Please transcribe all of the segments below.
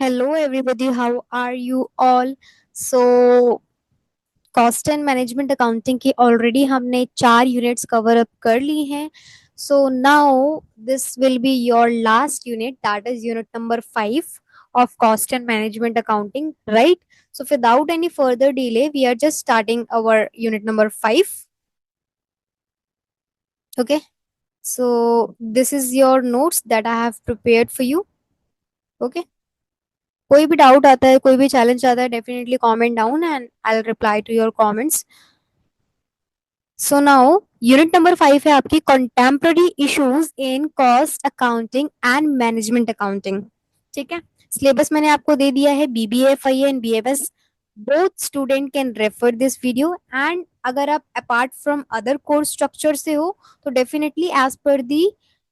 Hello, everybody. How are you all? So, cost and management accounting की already हमने 4 units cover up कर ली हैं. So now this will be your last unit, that is unit number 5 of cost and management accounting, right? So without any further delay, we are just starting our unit number 5. Okay, so this is your notes that I have prepared for you. Okay, कोई भी doubt आता है, कोई भी challenge आता है, definitely comment down and I will reply to your comments. So now unit number 5 है आपकी contemporary issues in cost accounting and management accounting. ठीक है, सिलेबस मैंने आपको दे दिया है, BBA, FIA and BMS. Both student can refer this video, and अगर आप apart from other course structure से हो तो definitely as per the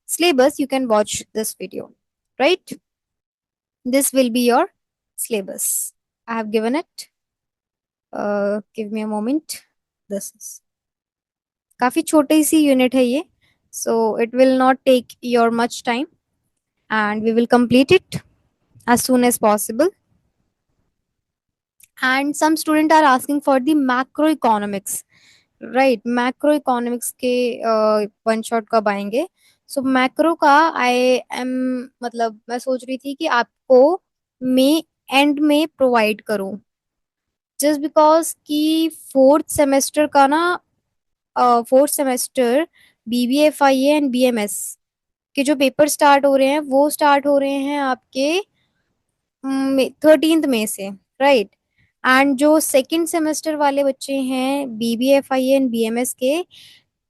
syllabus you can watch this video, right? This will be your syllabus. I have given it. Give me a moment. This is काफी छोटी सी unit है ये, so it will not take your much time and we will complete it as soon as possible. And some students are asking for the macroeconomics, right? Macroeconomics के one shot कब आएंगे? सो macro का I am मतलब मैं सोच रही थी कि आपको मई एंड में प्रोवाइड करूं, जस्ट बिकॉज कि fourth semester BBA, FIA and BMS के जो पेपर स्टार्ट हो रहे हैं वो स्टार्ट हो रहे हैं आपके 13 मई से, राइट? एंड जो सेकंड सेमेस्टर वाले बच्चे हैं बीबीए, एफआईए एंड बीएमएस के,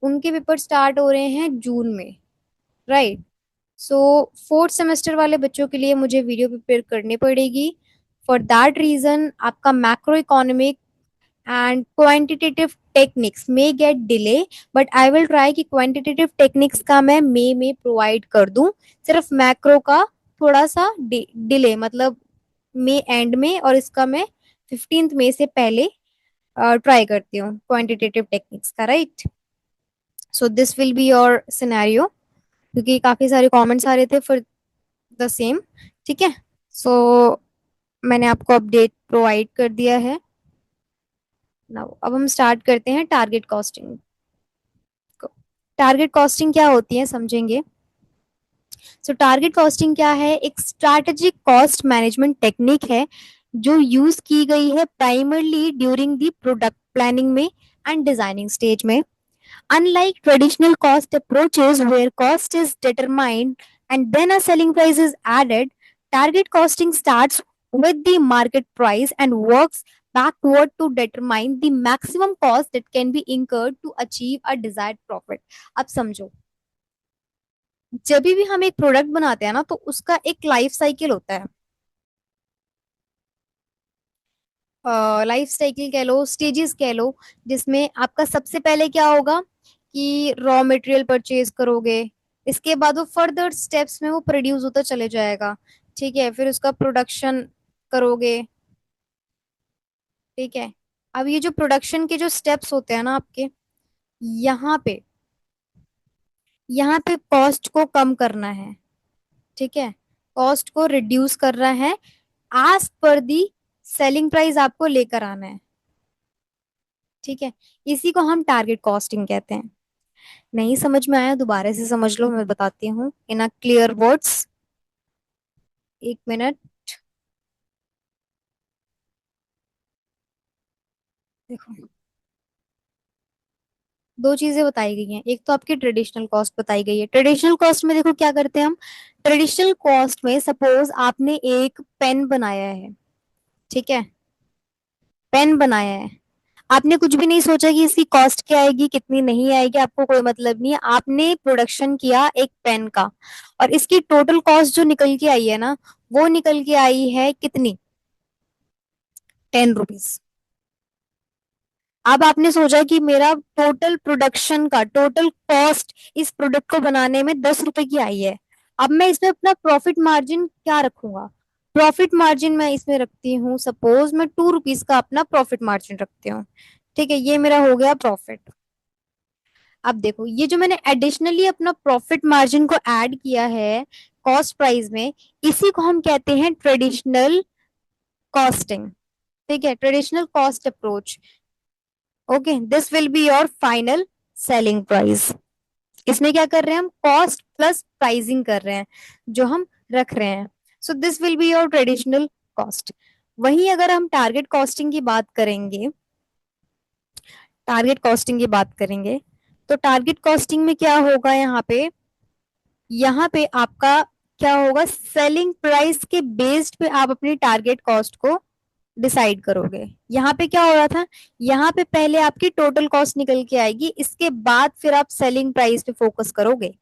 उनके पेपर स्टार्ट हो रहे हैं जून में, राइट? सो फोर्थ सेमेस्टर वाले बच्चों के लिए मुझे वीडियो प्रिपेयर करनी पड़ेगी. फॉर दैट रीजन आपका macro economic and quantitative techniques may gate delay, but I will try कि क्वांटिटेटिव टेक्निक्स का मैं मई में प्रोवाइड कर दूं. सिर्फ मैक्रो का थोड़ा सा डिले, मतलब मई एंड में, और इसका मैं 15 मई से पहले ट्राई करती हूँ क्वांटिटेटिव टेक्निक्स का, right? So this will be your scenario, क्योंकि काफी सारे कमेंट्स आ रहे थे फॉर द सेम. ठीक है, सो मैंने आपको अपडेट प्रोवाइड कर दिया है. नाउ अब हम स्टार्ट करते हैं टारगेट कॉस्टिंग को. टारगेट कॉस्टिंग क्या होती है समझेंगे. सो टारगेट कॉस्टिंग क्या है? एक स्ट्रैटेजिक कॉस्ट मैनेजमेंट टेक्निक है जो यूज की गई है primarily during the product planning में एंड डिजाइनिंग स्टेज में. Unlike traditional cost approaches where cost is determined and then a selling price is added, target costing starts with the market price and works backward to determine the maximum cost that can be incurred to achieve a desired profit. अब समझो, जब भी हम एक product बनाते हैं ना तो उसका एक लाइफ साइकिल होता है. लाइफ साइकिल कह लो, स्टेजेस कह लो, जिसमें आपका सबसे पहले क्या होगा कि रॉ मटेरियल परचेज करोगे. इसके बाद वो फर्दर स्टेप्स में वो प्रोड्यूस होता चले जाएगा. ठीक है, फिर उसका प्रोडक्शन करोगे. ठीक है, अब ये जो प्रोडक्शन के जो स्टेप्स होते हैं ना आपके, यहाँ पे यहाँ पे कॉस्ट को कम करना है. ठीक है, कॉस्ट को रिड्यूस करना है, एज पर दी सेलिंग प्राइस आपको लेकर आना है. ठीक है, इसी को हम टारगेट कॉस्टिंग कहते हैं. नहीं समझ में आया दोबारा से समझ लो, मैं बताती हूँ इन अ क्लियर वर्ड्स. एक मिनट, देखो, दो चीजें बताई गई हैं. एक तो आपकी ट्रेडिशनल कॉस्ट बताई गई है. ट्रेडिशनल कॉस्ट में देखो क्या करते हैं हम. ट्रेडिशनल कॉस्ट में सपोज आपने एक पेन बनाया है. ठीक है, पेन बनाया है, आपने कुछ भी नहीं सोचा कि इसकी कॉस्ट क्या आएगी, कितनी नहीं आएगी, आपको कोई मतलब नहीं है. आपने प्रोडक्शन किया एक पेन का, और इसकी टोटल कॉस्ट जो निकल के आई है ना, वो निकल के आई है कितनी? 10 रुपीज. अब आपने सोचा कि मेरा टोटल प्रोडक्शन का टोटल कॉस्ट इस प्रोडक्ट को बनाने में 10 रुपए की आई है. अब मैं इसमें अपना प्रॉफिट मार्जिन क्या रखूंगा? प्रॉफिट मार्जिन मैं इसमें रखती हूँ, सपोज मैं 2 रुपीज का अपना प्रॉफिट मार्जिन रखती हूँ. ठीक है, ये मेरा हो गया प्रॉफिट. अब देखो, ये जो मैंने एडिशनली अपना प्रॉफिट मार्जिन को ऐड किया है, कॉस्ट प्राइस में, इसी को हम कहते हैं ट्रेडिशनल कॉस्टिंग। ठीक है, traditional cost approach. Okay, this will be your final selling price. इसमें क्या कर रहे हैं हम, कॉस्ट प्लस प्राइसिंग कर रहे हैं जो हम रख रहे हैं। So this will be your traditional cost. वहीं अगर हम टारगेट कॉस्टिंग की बात करेंगे, टारगेट कॉस्टिंग की बात करेंगे तो टारगेट कॉस्टिंग में क्या होगा, यहाँ पे आपका क्या होगा, सेलिंग प्राइस के बेस्ड पे आप अपनी टारगेट कॉस्ट को डिसाइड करोगे। यहाँ पे क्या हो रहा था, यहाँ पे पहले आपकी टोटल कॉस्ट निकल के आएगी, इसके बाद फिर आप सेलिंग प्राइस पे फोकस करोगे।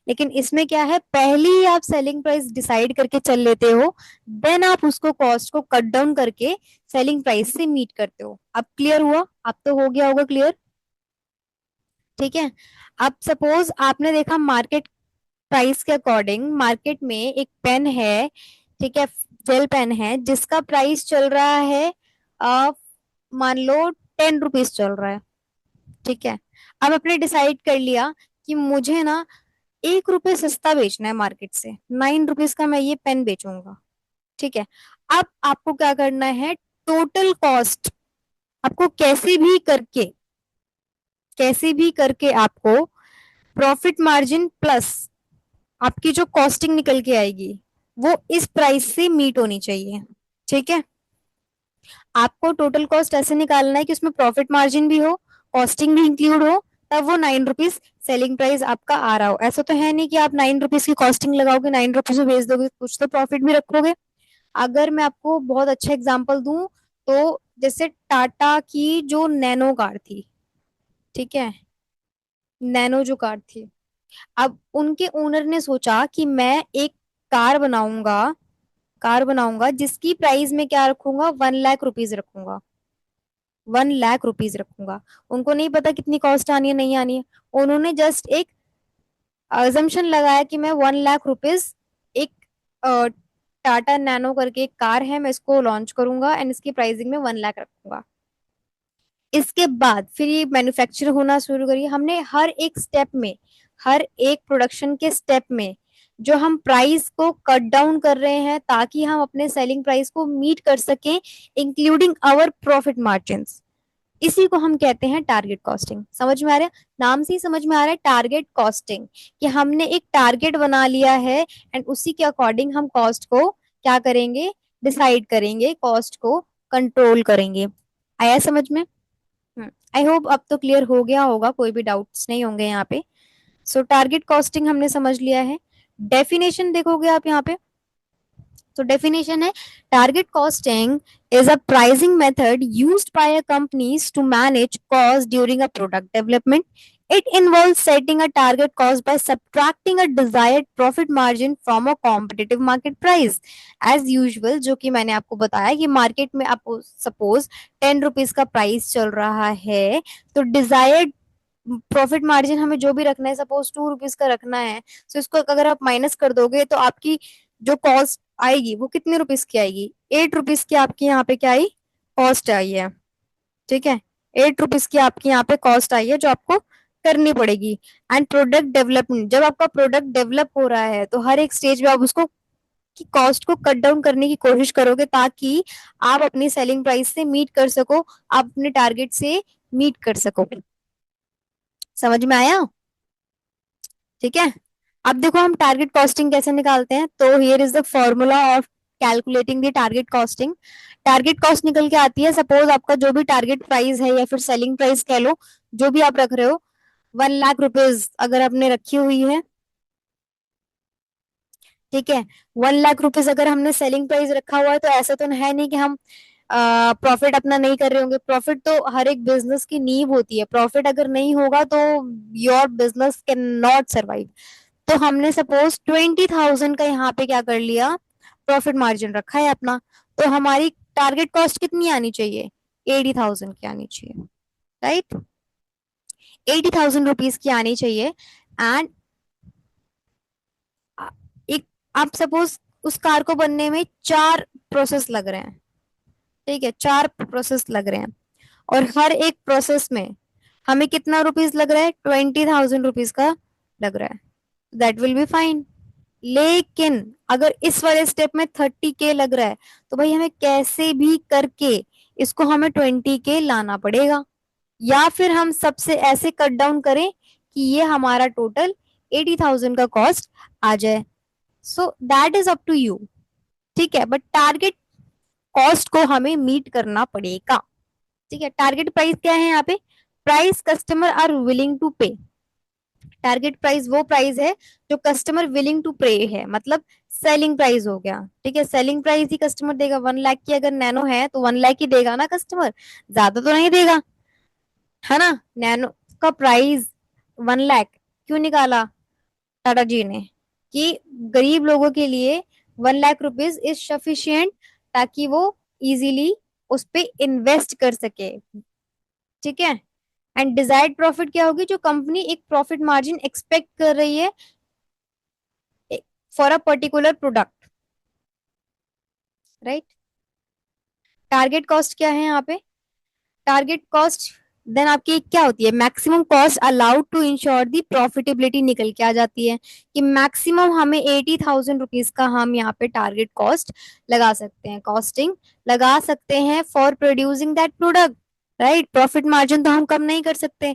लेकिन इसमें क्या है, पहले ही आप सेलिंग प्राइस डिसाइड करके चल लेते हो, देन आप उसको कॉस्ट को कट डाउन करके सेलिंग प्राइस से मीट करते हो। अब क्लियर हुआ, अब तो हो गया होगा क्लियर। ठीक है, अब सपोज आपने देखा मार्केट प्राइस के अकॉर्डिंग मार्केट में एक पेन है, ठीक है, जेल पेन है जिसका प्राइस चल रहा है, आ, मान लो 10 रुपीज चल रहा है। ठीक है, अब आपने डिसाइड कर लिया कि मुझे ना 1 रुपए सस्ता बेचना है मार्केट से, 9 रुपीज का मैं ये पेन बेचूंगा। ठीक है, अब आपको क्या करना है, टोटल कॉस्ट आपको कैसे भी करके आपको प्रॉफिट मार्जिन प्लस आपकी जो कॉस्टिंग निकल के आएगी वो इस प्राइस से मीट होनी चाहिए। ठीक है, आपको टोटल कॉस्ट ऐसे निकालना है कि उसमें प्रॉफिट मार्जिन भी हो, कॉस्टिंग भी इंक्लूड हो, तब वो 9 रुपीज सेलिंग प्राइस आपका आ रहा हो। ऐसा तो है नहीं कि आप 9 रुपीज की कॉस्टिंग लगाओगे, 9 रुपीज में बेच दोगे, कुछ तो प्रॉफिट भी रखोगे। अगर मैं आपको बहुत अच्छा एग्जांपल दूं तो जैसे टाटा की जो नैनो कार थी, ठीक है, नैनो जो कार थी, अब उनके ओनर ने सोचा कि मैं एक कार बनाऊंगा कार बनाऊंगा जिसकी प्राइस में क्या रखूंगा, 1 लाख रुपीज रखूंगा, 1 लाख रुपीज रखूंगा। उनको नहीं पता कितनी कॉस्ट आनी है नहीं आनी है, उन्होंने जस्ट एक अजम्पशन लगाया कि मैं 1 लाख रुपीज एक टाटा नैनो करके एक कार है, मैं इसको लॉन्च करूंगा एंड इसकी प्राइसिंग में 1 लाख रखूंगा। इसके बाद फिर ये मैन्युफैक्चर होना शुरू करिए। हमने हर एक प्रोडक्शन के स्टेप में जो हम प्राइस को कट डाउन कर रहे हैं ताकि हम अपने सेलिंग प्राइस को मीट कर सकें, इंक्लूडिंग आवर प्रॉफिट मार्जिन, इसी को हम कहते हैं टारगेट कॉस्टिंग। समझ में आ रहा है, नाम से ही समझ में आ रहा है टारगेट कॉस्टिंग, कि हमने एक टारगेट बना लिया है एंड उसी के अकॉर्डिंग हम कॉस्ट को क्या करेंगे, डिसाइड करेंगे, कॉस्ट को कंट्रोल करेंगे। आया समझ में? आई होप अब तो क्लियर हो गया होगा, कोई भी डाउट्स नहीं होंगे यहाँ पे। सो टारगेट कॉस्टिंग हमने समझ लिया है। डेफिनेशन देखोगे आप यहाँ पे, तो डेफिनेशन है, target costing is a pricing method used by a companies to manage cost during a product development. It involves setting a target cost by subtracting a desired profit margin from a competitive market price. As usual, जो कि मैंने आपको बताया कि market में आपको suppose 10 rupees का price चल रहा है, तो डिजायर्ड प्रॉफिट मार्जिन हमें जो भी रखना है, सपोज 2 रुपीज का रखना है, तो इसको अगर आप माइनस कर दोगे तो आपकी जो कॉस्ट आएगी वो कितने रुपीज की आएगी, 8 रुपीज की आपकी यहाँ पे क्या आई, कॉस्ट आई है। ठीक है, 8 रुपीज की आपकी यहाँ पे कॉस्ट आई है जो आपको करनी पड़ेगी। एंड प्रोडक्ट डेवलपमेंट, जब आपका प्रोडक्ट डेवलप हो रहा है तो हर एक स्टेज में आप उसको की कॉस्ट को कट डाउन करने की कोशिश करोगे ताकि आप अपनी सेलिंग प्राइस से मीट कर सको, आप अपने टारगेट से मीट कर सको। समझ में आया? ठीक है, अब देखो हम टारगेट कॉस्टिंग कैसे निकालते हैं, तो here is the formula of calculating the target costing. Target cost निकल के आती है, सपोज आपका जो भी टारगेट प्राइस है या फिर सेलिंग प्राइस कह लो, जो भी आप रख रहे हो, 1 लाख रुपीज अगर आपने रखी हुई है, ठीक है, 1 लाख रुपीज अगर हमने सेलिंग प्राइस रखा हुआ है, तो ऐसा तो है नहीं कि हम प्रॉफिट अपना नहीं कर रहे होंगे। प्रॉफिट तो हर एक बिजनेस की नींव होती है, प्रॉफिट अगर नहीं होगा तो your business can not survive. तो हमने सपोज 20,000 का यहाँ पे क्या कर लिया, प्रॉफिट मार्जिन रखा है अपना, तो हमारी टारगेट कॉस्ट कितनी आनी चाहिए, 80,000 की आनी चाहिए, राइट, 80,000 रुपीज की आनी चाहिए। एंड एक, आप सपोज उस कार को बनने में 4 प्रोसेस लग रहे हैं, ठीक है, 4 प्रोसेस लग रहे हैं, और हर एक प्रोसेस में हमें कितना रुपीज लग रहा है, 20,000 रुपीज का लग रहा है, दैट विल बी फाइन। लेकिन अगर इस वाले स्टेप में 30K लग रहा है, तो भाई हमें कैसे भी करके इसको हमें 20K लाना पड़ेगा, या फिर हम सबसे ऐसे कट डाउन करें कि ये हमारा टोटल 80,000 का कॉस्ट आ जाए। So that is up to you. ठीक है, बट टारगेट कॉस्ट को हमें मीट करना पड़ेगा। ठीक है, टारगेट प्राइस क्या है यहाँ पे? Price customer are willing to pay. Target price वो प्राइस है जो कस्टमर विलिंग टू पे है, मतलब सेलिंग प्राइस हो गया। ठीक है, सेलिंग प्राइस ही कस्टमर देगा। 1 लाख की अगर नैनो है तो 1 लाख ही देगा ना कस्टमर, ज्यादा तो नहीं देगा, है ना। नैनो का प्राइस 1 लाख क्यों निकाला टाटा जी ने? कि गरीब लोगों के लिए 1 लाख रुपीज इज सफिशियंट, ताकि वो इजीली उस पे इन्वेस्ट कर सके। ठीक है, एंड डिजायर्ड प्रॉफिट क्या होगी? जो कंपनी एक प्रॉफिट मार्जिन एक्सपेक्ट कर रही है for a particular product, right. Target cost क्या है यहाँ पे? टारगेट कॉस्ट देन आपकी क्या होती है? Maximum cost allowed to ensure the profitability निकल के आ जाती है, कि मैक्सिमम हमें 80,000 रुपीज का हम यहाँ पे टारगेट कॉस्ट लगा सकते हैं, कॉस्टिंग लगा सकते हैं for producing that product, right. Profit margin तो हम कम नहीं कर सकते,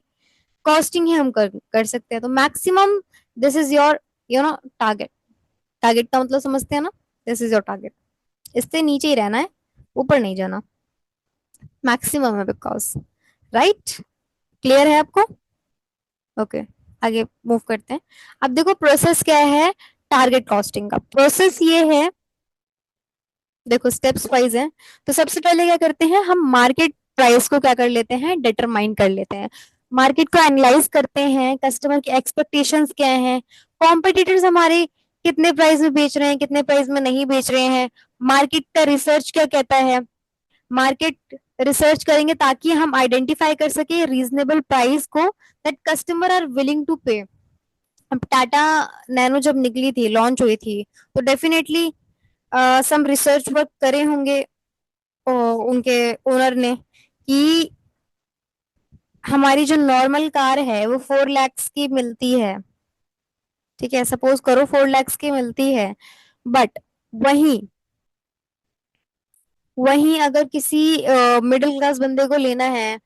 कॉस्टिंग ही हम कर सकते हैं। तो maximum, this is your target. Target का मतलब समझते हैं ना? दिस इज योर टारगेट, इससे नीचे ही रहना है, ऊपर नहीं जाना, मैक्सिमम है बिकॉज, राइट। क्लियर है आपको? ओके, आगे मूव करते हैं। अब देखो प्रोसेस क्या है टारगेट कॉस्टिंग का। प्रोसेस ये है, देखो स्टेप्स वाइज है। तो सबसे पहले क्या करते हैं हम? मार्केट प्राइस को क्या कर लेते हैं? डिटरमाइन कर लेते हैं। मार्केट को एनालाइज करते हैं, कस्टमर के एक्सपेक्टेशंस क्या हैं, कॉम्पिटिटर्स हमारे कितने प्राइस में बेच रहे हैं, कितने प्राइस में नहीं बेच रहे हैं, मार्केट का रिसर्च क्या कहता है। मार्केट रिसर्च करेंगे ताकि हम आइडेंटिफाई कर सके रीजनेबल प्राइस को that customer are willing to pay. अब टाटा नैनो जब निकली थी, लॉन्च हुई थी, तो डेफिनेटली सम रिसर्च वर्क करे होंगे उनके ओनर ने, कि हमारी जो नॉर्मल कार है वो 4 lakhs की मिलती है। ठीक है, सपोज करो 4 lakhs की मिलती है, बट वहीं वहीं अगर किसी मिडिल क्लास बंदे को लेना है,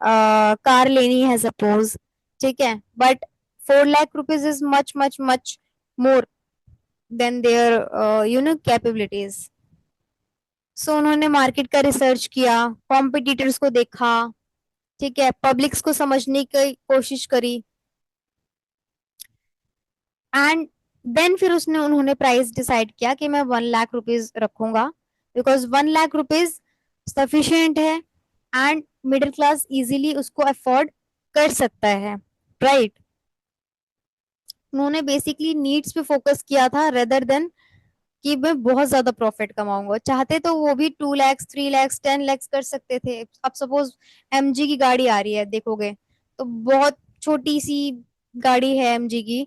कार लेनी है सपोज, ठीक है, but 4 lakh rupees is much much much more than their capabilities. So उन्होंने मार्केट का रिसर्च किया, कॉम्पिटिटर्स को देखा, ठीक है, पब्लिक्स को समझने की कोशिश करी, एंड देन फिर उसने उन्होंने प्राइस डिसाइड किया कि मैं 1 लाख रुपीज रखूंगा, बिकॉज 1 लाख रुपीज सफिशियंट है, एंड मिडिल क्लास इजीली उसको अफोर्ड कर सकता है, राइट। उन्होंने बेसिकली नीड्स पे फोकस किया था रेदर देन कि मैं बहुत ज्यादा प्रॉफिट कमाऊंगा। चाहते तो वो भी 2 lakhs 3 lakhs 10 lakhs कर सकते थे। अब सपोज एमजी की गाड़ी आ रही है, देखोगे तो बहुत छोटी सी गाड़ी है एमजी की,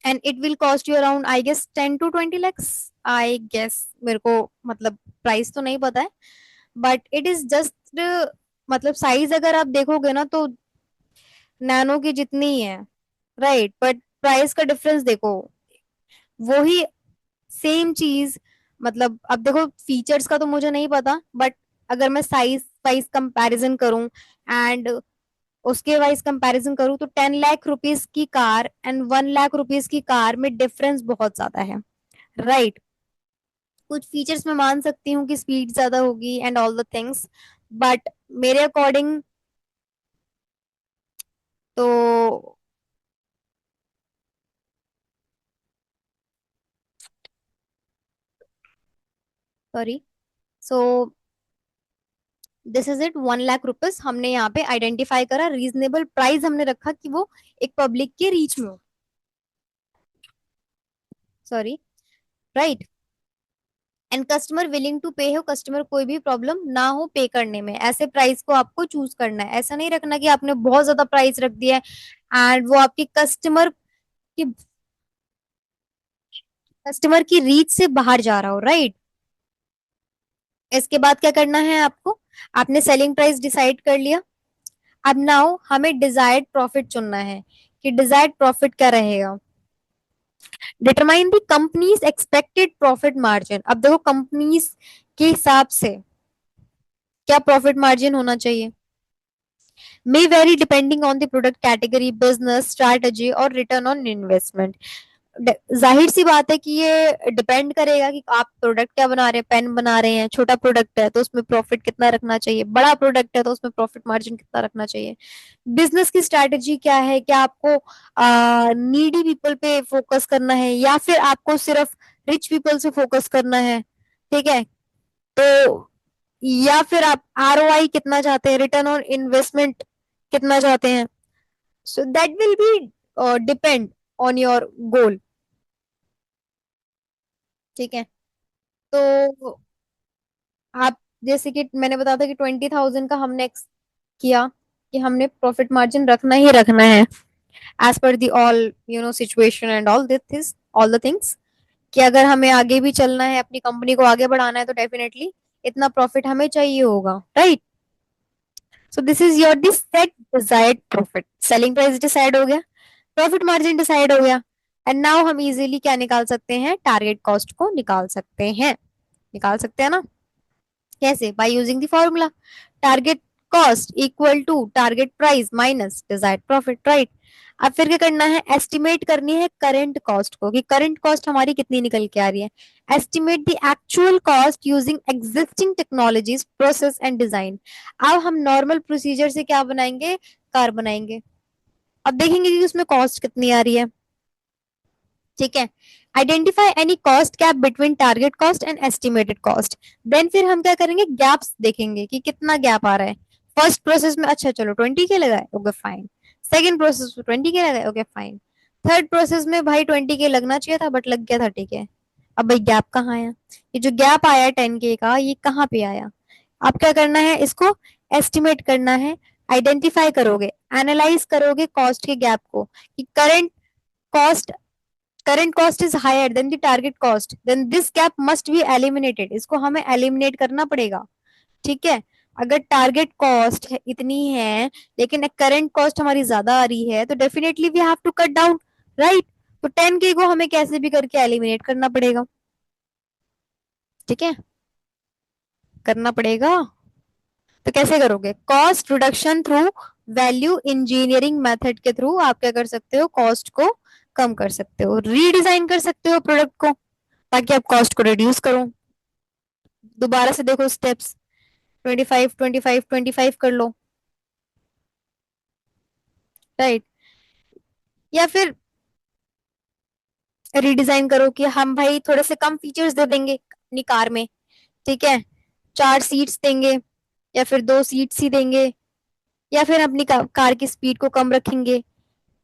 and it will cost you around I guess 10 to 20 lakhs, I guess. मेरे को मतलब प्राइस तो नहीं पता है, बट इट इज जस्ट, मतलब साइज अगर आप देखोगे ना तो नैनो की जितनी ही है, राइट, बट प्राइस का डिफरेंस देखो, वो ही सेम चीज। मतलब अब देखो फीचर्स का तो मुझे नहीं पता, बट अगर मैं साइज वाइज कंपैरिजन करूं एंड उसके वाइज कंपैरिजन करूं, तो 10 लाख रुपीज की कार एंड 1 लाख रुपीज की कार में डिफरेंस बहुत ज्यादा है, राइट। कुछ फीचर्स मैं मान सकती हूँ कि स्पीड ज्यादा होगी and all the things, but मेरे अकॉर्डिंग तो, sorry, so this is it. 1 lakh rupees हमने यहाँ पे आइडेंटिफाई करा, रीजनेबल प्राइस हमने रखा कि वो एक पब्लिक के रीच में हो, sorry, right. And customer willing to pay हो, कस्टमर कोई भी प्रॉब्लम ना हो पे करने में, ऐसे प्राइस को आपको चूज करना है। ऐसा नहीं रखना कि आपने बहुत ज्यादा प्राइस रख दिया है एंड वो आपके की कस्टमर की रीच से बाहर जा रहा हो, राइट। इसके बाद क्या करना है आपको? आपने सेलिंग प्राइस डिसाइड कर लिया, अब नाउ हमें डिजायर्ड प्रॉफिट चुनना है कि डिजायर्ड प्रॉफिट क्या रहेगा। Determine the companies expected profit margin. अब देखो कंपनीज के हिसाब से क्या प्रॉफिट मार्जिन होना चाहिए, may vary depending on the product category, business strategy और return on investment। जाहिर सी बात है कि ये डिपेंड करेगा कि आप प्रोडक्ट क्या बना रहे हैं। पेन बना रहे हैं, छोटा प्रोडक्ट है तो उसमें प्रॉफिट कितना रखना चाहिए, बड़ा प्रोडक्ट है तो उसमें प्रॉफिट मार्जिन कितना रखना चाहिए। बिजनेस की स्ट्रैटेजी क्या है, क्या आपको नीडी पीपल पे फोकस करना है या फिर आपको सिर्फ रिच पीपल से फोकस करना है, ठीक है। तो या फिर आप आरओआई कितना चाहते हैं, रिटर्न ऑन इन्वेस्टमेंट कितना चाहते हैं। सो that will be depend on your goal, ठीक है। तो आप जैसे कि मैंने बताया था कि 20,000 का हमने किया कि हमने प्रॉफिट मार्जिन रखना ही रखना है, as per the all situation and all the things, कि अगर हमें आगे भी चलना है, अपनी कंपनी को आगे बढ़ाना है तो डेफिनेटली इतना प्रॉफिट हमें चाहिए होगा, right. So this is your this set desired profit. Selling price decide हो गया, प्रॉफिट मार्जिन डिसाइड हो गया, एंड नाउ हम इजीली क्या निकाल सकते हैं, टारगेट कॉस्ट को निकाल सकते हैं। निकाल सकते हैं ना, कैसे, by using the formula target cost equal to target price minus desired profit, right. अब फिर क्या करना है, एस्टिमेट करनी है करंट कॉस्ट को, कि करंट कॉस्ट हमारी कितनी निकल के आ रही है। Estimate the actual cost using existing technologies process and design. अब हम नॉर्मल प्रोसीजर से क्या बनाएंगे, कार बनाएंगे। अब देखेंगे कि उसमें कॉस्ट कितनी आ रही है, ठीक है। Identify any cost gap between target cost and estimated cost. Then फिर हम क्या करेंगे, गैप्स देखेंगे कि कितना गैप आ रहा है। फर्स्ट प्रोसेस में अच्छा चलो 20 के लगाए, ओके फाइन। सेकंड प्रोसेस में 20 के लगाए, ओके फाइन। थर्ड प्रोसेस में भाई 20 के लगना चाहिए था बट लग गया था, ठीक है। अब भाई गैप कहाँ आया, ये जो गैप आया 10 के का, ये कहाँ पे आया। आप क्या करना है, इसको एस्टिमेट करना है। आइडेंटिफाई करोगे, एनालाइज करोगे कॉस्ट के गैप को, कि cost current cost is higher than the target cost, then this gap must be eliminated। इसको हमें एलिमिनेट करना पड़ेगा, ठीक है। अगर टारगेट कॉस्ट इतनी है लेकिन करंट कॉस्ट हमारी ज्यादा आ रही है तो definitely we have to cut down, right. तो 10 के को हमें कैसे भी करके एलिमिनेट करना पड़ेगा, ठीक है, करना पड़ेगा। तो कैसे करोगे, cost reduction through value engineering method के थ्रू आप क्या कर सकते हो, कॉस्ट को कम कर सकते हो, रीडिजाइन कर सकते हो प्रोडक्ट को ताकि आप कॉस्ट को रिड्यूस करो। दोबारा से देखो स्टेप्स, 25 25 25 कर लो, राइट। या फिर रीडिजाइन करो कि हम भाई थोड़े से कम फीचर्स दे देंगे अपनी कार में, ठीक है। 4 सीट्स देंगे या फिर 2 सीट्स ही देंगे, या फिर अपनी कार की स्पीड को कम रखेंगे,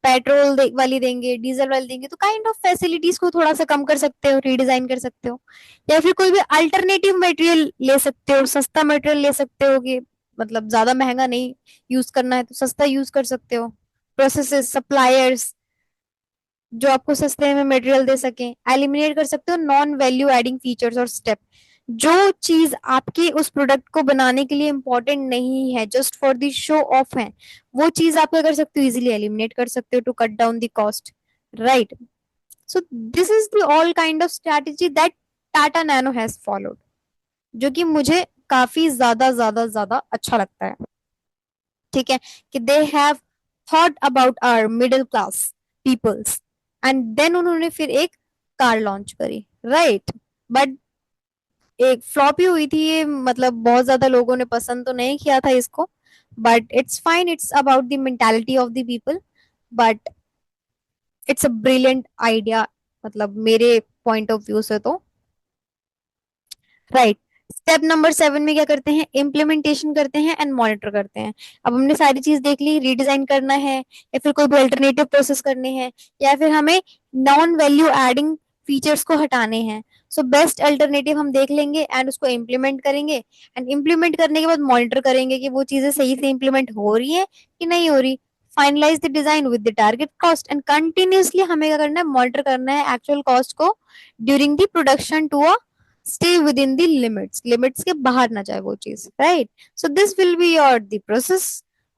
पेट्रोल वाली देंगे, डीजल वाली देंगे। तो काइंड ऑफ फैसिलिटीज को थोड़ा सा कम कर सकते हो, रीडिजाइन कर सकते हो। या फिर कोई भी अल्टरनेटिव मटेरियल ले सकते हो, सस्ता मटेरियल ले सकते हो, कि मतलब ज्यादा महंगा नहीं यूज करना है तो सस्ता यूज कर सकते हो। प्रोसेसेस, सप्लायर्स जो आपको सस्ते में मटेरियल दे सके, एलिमिनेट कर सकते हो नॉन वैल्यू एडिंग फीचर्स और स्टेप। जो चीज आपकी उस प्रोडक्ट को बनाने के लिए इंपॉर्टेंट नहीं है, just for the show off है, वो चीज आप क्या कर सकते हो, इजिली एलिमिनेट कर सकते हो to cut down the cost, right. So this is the all kind of strategy that Tata Nano has followed, जो कि मुझे काफी ज्यादा ज्यादा ज्यादा अच्छा लगता है, ठीक है। कि they have thought about our middle class peoples, and then उन्होंने फिर एक कार लॉन्च करी, राइट। बट एक फ्लॉप ही हुई थी ये, मतलब बहुत ज्यादा लोगों ने पसंद तो नहीं किया था इसको। But it's fine, it's about the mentality of the people. But it's a brilliant idea, मतलब मेरे पॉइंट ऑफ व्यू से तो, राइट। स्टेप नंबर 7 में क्या करते हैं, इम्प्लीमेंटेशन करते हैं एंड मॉनिटर करते हैं। अब हमने सारी चीज देख ली, रीडिजाइन करना है या फिर कोई भी अल्टरनेटिव प्रोसेस करने हैं, या फिर हमें नॉन वैल्यू एडिंग फीचर्स को हटाने हैं। सो बेस्ट अल्टरनेटिव हम देख लेंगे एंड उसको इम्प्लीमेंट करेंगे, एंड इम्प्लीमेंट करने के बाद मॉनिटर करेंगे कि वो चीजें सही से इम्प्लीमेंट हो रही है कि नहीं हो रही। Finalise the design with the target cost, and continuously हमें क्या करना है, मॉनिटर करना है एक्चुअल कॉस्ट को during the production to a stay within the limits के बाहर ना जाए वो चीज, right। So this will be your the process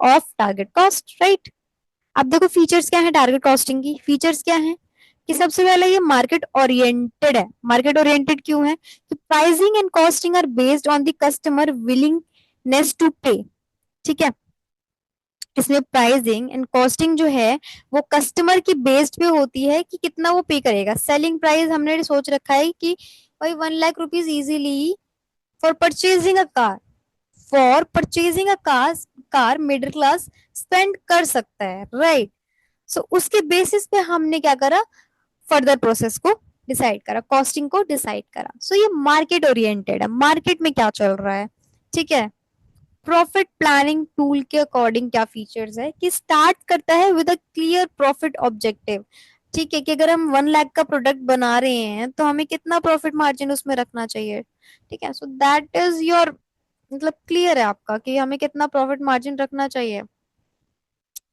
of target cost, right। अब देखो फीचर्स क्या है टारगेट कॉस्टिंग की, फीचर्स क्या है कि सबसे पहले ये मार्केट ओरिएंटेड है। मार्केट ओरिएंटेड क्यों है कि pricing and costing are based on the customer willingness to pay. ठीक है, इसमें प्राइसिंग एंड कॉस्टिंग जो है वो कस्टमर की बेस्ड पे होती है कि कितना वो पे करेगा। सेलिंग प्राइस हमने सोच रखा है कि भाई 1 lakh rupees easily for purchasing a car, for purchasing a car middle class spend कर सकता है, राइट। सो उसके बेसिस पे हमने क्या करा, फर्दर प्रोसेस को डिसाइड करा, कॉस्टिंग को डिसाइड करा। सो ये मार्केट ओरिएंटेड है, मार्केट में क्या चल रहा है। ठीक है, प्रॉफिट प्लानिंग टूल के अकॉर्डिंग क्या फीचर्स है कि स्टार्ट करता है with a clear profit objective. ठीक है, कि अगर हम 1 लाख का प्रोडक्ट बना रहे हैं तो हमें कितना प्रॉफिट मार्जिन उसमें रखना चाहिए। ठीक है, सो दैट इज योर, मतलब क्लियर है आपका कि हमें कितना प्रॉफिट मार्जिन रखना चाहिए।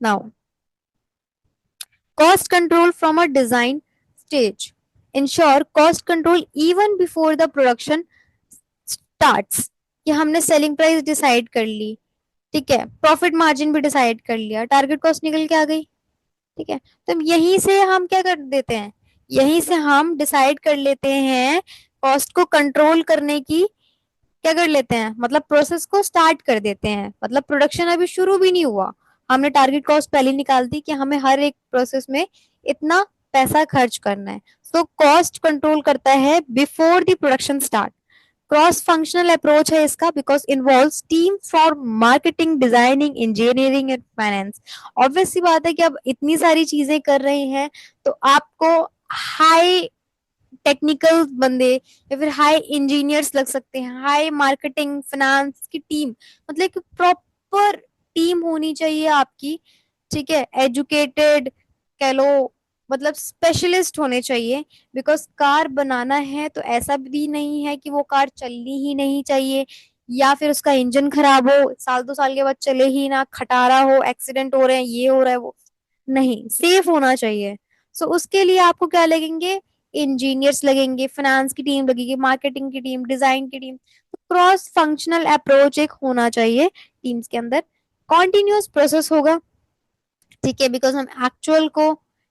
Now cost control from a design stage. Ensure cost control even before the production starts. कि हमने सेलिंग प्राइस डिसाइड कर ली, ठीक है, प्रॉफिट मार्जिन भी डिसाइड कर लिया, टारगेट कॉस्ट निकल के आ गई। ठीक है, तो यहीं से हम क्या कर देते हैं, यहीं से हम डिसाइड कर लेते हैं कॉस्ट को कंट्रोल करने की, क्या कर लेते हैं, मतलब प्रोसेस को स्टार्ट कर देते हैं। मतलब प्रोडक्शन अभी शुरू भी नहीं हुआ, हमने टारगेट कॉस्ट पहले निकाल दी कि हमें हर एक प्रोसेस में इतना पैसा खर्च करना है। सो कॉस्ट कंट्रोल करता है before the production start. Cross functional approach है इसका because involves team for marketing, designing, engineering and finance. Obvious सी बात है कि अब इतनी सारी चीजें कर रहे हैं तो आपको हाई टेक्निकल बंदे या फिर हाई इंजीनियर्स लग सकते हैं, हाई मार्केटिंग फाइनेंस की टीम, मतलब एक प्रॉपर टीम होनी चाहिए आपकी। ठीक है, एजुकेटेड कह लो, मतलब स्पेशलिस्ट होने चाहिए। बिकॉज कार बनाना है तो ऐसा भी नहीं है कि वो कार चलनी ही नहीं चाहिए या फिर उसका इंजन खराब हो, साल 2 साल के बाद चले ही ना, खटारा हो, एक्सीडेंट हो रहे हैं, ये हो रहा है, वो नहीं, सेफ होना चाहिए। सो उसके लिए आपको क्या लगेंगे, इंजीनियर्स लगेंगे, फाइनेंस की टीम लगेगी, मार्केटिंग की टीम, डिजाइन की टीम। क्रॉस फंक्शनल अप्रोच एक होना चाहिए टीम्स के अंदर। कॉन्टिन्यूस प्रोसेस होगा, ठीक है, बिकॉज हम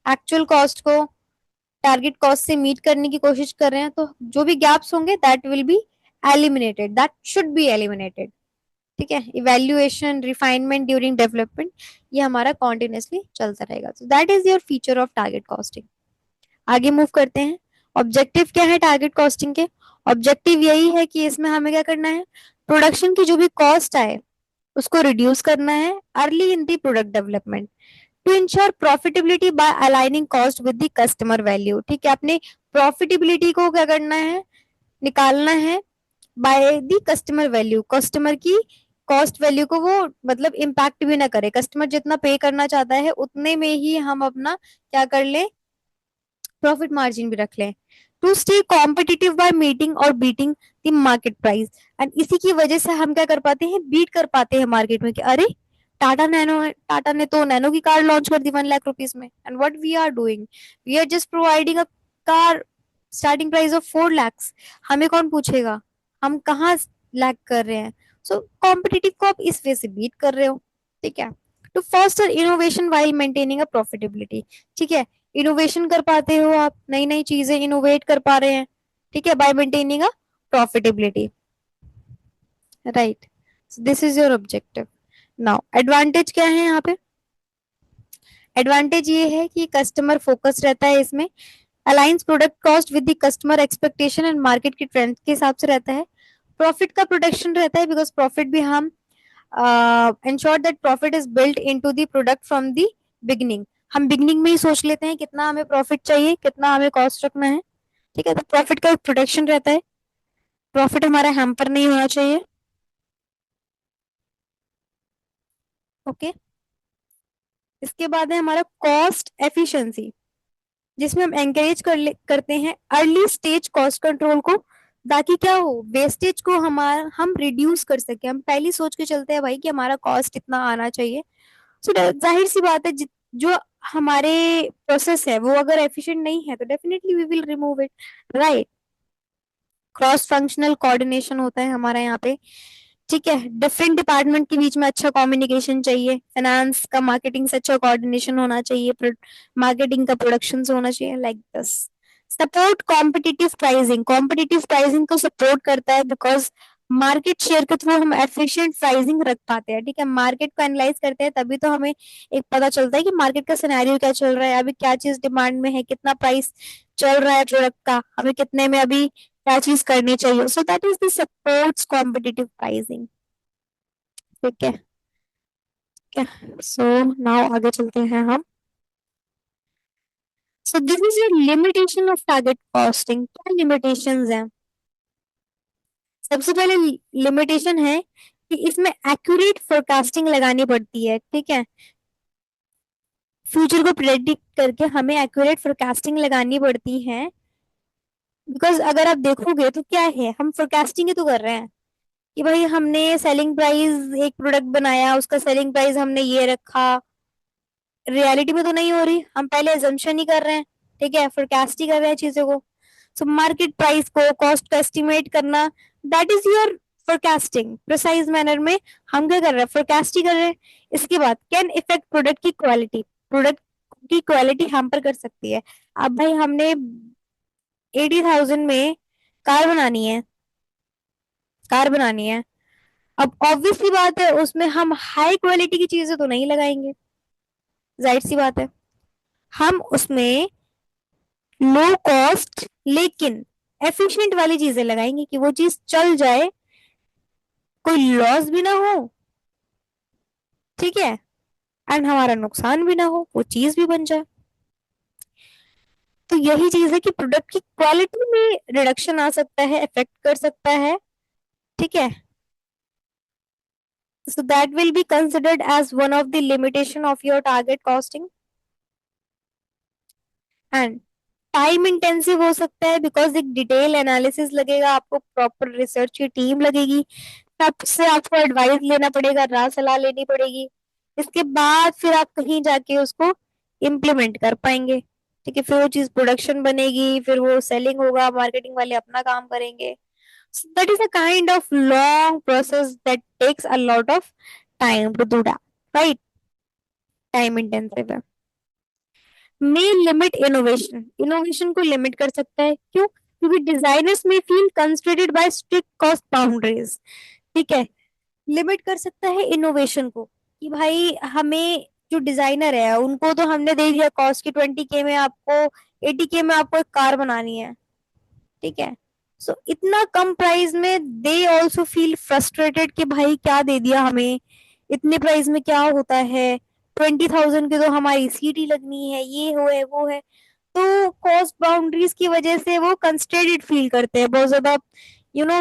एक्चुअल कॉस्ट को टारगेट कॉस्ट से मीट करने की कोशिश कर रहे हैं, तो जो भी गैप्स होंगे that will be eliminated, that should be eliminated. ठीक है, इवेल्युएशन, रिफाइनमेंट ड्यूरिंग डेवलपमेंट, ये हमारा कॉन्टिन्यूसली चलता रहेगा। सो that is your feature of target costing. आगे मूव करते हैं। ऑब्जेक्टिव क्या है टारगेट कॉस्टिंग के, ऑब्जेक्टिव यही है कि इसमें हमें क्या करना है, प्रोडक्शन की जो भी कॉस्ट आए उसको रिड्यूस करना है early in the product development to ensure profitability by aligning cost with the customer value. ठीक है, अपने प्रॉफिटेबिलिटी को क्या करना है, निकालना है by the customer value, customer की कॉस्ट वैल्यू को वो मतलब इम्पैक्ट भी ना करे, कस्टमर जितना पे करना चाहता है उतने में ही हम अपना क्या कर ले, प्रॉफिट मार्जिन भी रख लें। To stay competitive by meeting और beating the market price. And इसी की वजह से हम क्या कर पाते हैं, बीट कर पाते हैं मार्केट में कि अरे टाटा ने तो नैनो की कार लॉन्च कर दी 1 लाख रुपीज में, and what we are doing, we are just providing a car starting price of 4 lakhs। हमें कौन पूछेगा हम कहाँ लैग कर रहे हैं। सो कॉम्पिटिटिव को आप इस वे से बीट कर रहे हो। ठीक है, to foster innovation while maintaining a profitability. ठीक है, इनोवेशन कर पाते हो आप, नई नई चीजें इनोवेट कर पा रहे हैं, ठीक है, bye maintaining a profitability, right. This is your objective. Now advantage क्या है यहाँ पे, एडवांटेज ये है कि कस्टमर फोकस रहता है इसमें, aligns product cost with the customer expectation and market की ट्रेंड के हिसाब से रहता है। प्रॉफिट का प्रोटेक्शन रहता है बिकॉज प्रॉफिट भी हम ensure that profit is built into the product from the beginning. हम बिगनिंग में ही सोच लेते हैं कितना हमें प्रॉफिट चाहिए, कितना हमें कॉस्ट रखना है। ठीक है, तो प्रॉफिट का प्रोटेक्शन रहता है, प्रॉफिट हमारा हैम्पर नहीं होना चाहिए। ओके, इसके बाद है हमारा कॉस्ट एफिशिएंसी, जिसमें हम एंकरेज करते हैं अर्ली स्टेज कॉस्ट कंट्रोल को, ताकि क्या हो, वेस्टेज को हमारा हम रिड्यूस कर सके। हम पहले सोच के चलते हैं भाई कि हमारा कॉस्ट इतना आना चाहिए। सो जाहिर सी बात है जो हमारे प्रोसेस है वो अगर एफिशिएंट नहीं है तो definitely we will remove it, right. Cross functional coordination होता है हमारा यहाँ पे। ठीक है, डिफरेंट डिपार्टमेंट के बीच में अच्छा कम्युनिकेशन चाहिए, फाइनेंस का मार्केटिंग से अच्छा कोऑर्डिनेशन होना चाहिए, मार्केटिंग का प्रोडक्शन से होना चाहिए, like this. Support competitive pricing को सपोर्ट करता है, बिकॉज मार्केट शेयर के थ्रू हम एफिशिएंट प्राइसिंग रख पाते हैं। ठीक है, मार्केट को एनालाइज करते हैं तभी तो हमें एक पता चलता है कि मार्केट का सिनेरियो क्या चल रहा है, अभी क्या चीज डिमांड में है, कितना प्राइस चल रहा है प्रोडक्ट का, हमें कितने में अभी क्या चीज करनी चाहिए। सो that is the supports competitive pricing. ठीक है, ठीक है। सो नाउ आगे चलते हैं हम। सो this is your limitation of target costing. क्या लिमिटेशंस हैं? सबसे पहले लिमिटेशन है कि इसमें एक्यूरेट फोरकास्टिंग लगानी पड़ती है। ठीक है, फ्यूचर को प्रेडिक्ट करके हमें एक्यूरेट फोरकास्टिंग लगानी पड़ती है, बिकॉज अगर आप देखोगे तो क्या है, हम फोरकास्टिंग ही तो कर रहे हैं कि भाई हमने सेलिंग प्राइस एक प्रोडक्ट बनाया, उसका सेलिंग प्राइस हमने ये रखा, रियलिटी में तो नहीं हो रही, हम पहले एजम्पशन ही कर रहे हैं। ठीक है, फोरकास्ट ही कर रहे हैं चीजों को। सो मार्केट प्राइस को, कॉस्ट को एस्टिमेट करना, that is your forecasting. Precise manner में हम क्या कर रहे हैं, फोरकास्ट ही कर रहे हैं। इसके बाद कैन इफेक्ट प्रोडक्ट की क्वालिटी। प्रोडक्ट की क्वालिटी हैम्पर कर सकती है। अब भाई हमने 80,000 में कार बनानी है, कार बनानी है। अब ऑब्वियस सी बात है उसमें हम हाई क्वालिटी की चीजें तो नहीं लगाएंगे, जाहिर सी बात है। हम उसमें लो कॉस्ट लेकिन एफिशिएंट वाली चीजें लगाएंगे कि वो चीज चल जाए, कोई लॉस भी ना हो। ठीक है, एंड हमारा नुकसान भी ना हो, वो चीज भी बन जाए। तो यही चीज है कि प्रोडक्ट की क्वालिटी में रिडक्शन आ सकता है, इफेक्ट कर सकता है। ठीक है, so that will be considered as one of the limitation of your target costing। And time intensive हो सकता है, बिकॉज एक डिटेल एनालिसिस लगेगा, आपको प्रॉपर रिसर्च की टीम लगेगी, सबसे आपको एडवाइस लेना पड़ेगा, राय सलाह लेनी पड़ेगी। इसके बाद फिर आप कहीं जाके उसको इम्प्लीमेंट कर पाएंगे। ठीक है, फिर वो चीज प्रोडक्शन बनेगी, फिर वो सेलिंग होगा, मार्केटिंग वाले अपना काम करेंगे। That is a kind of long process that takes a lot of time to do that, right? Time intensive है। मे लिमिट इनोवेशन, इनोवेशन को लिमिट कर सकता है। क्यों? क्योंकि designers may feel constrained by strict cost boundaries. ठीक है, limit कर सकता है इनोवेशन को कि भाई हमें, जो डिजाइनर है उनको तो हमने दे दिया कॉस्ट की 20K में आपको, 80K में आपको एक कार बनानी है। ठीक है, सो इतना कम प्राइस में दे ऑल्सो फील फ्रस्ट्रेटेड कि भाई क्या दे दिया हमें, इतने प्राइस में क्या होता है, 20,000 की तो हमारी सीट ही लगनी है, ये हो है वो है। तो कॉस्ट बाउंड्रीज की वजह से वो कंस्ट्रेंटेड फील करते हैं बहुत ज्यादा, यू नो,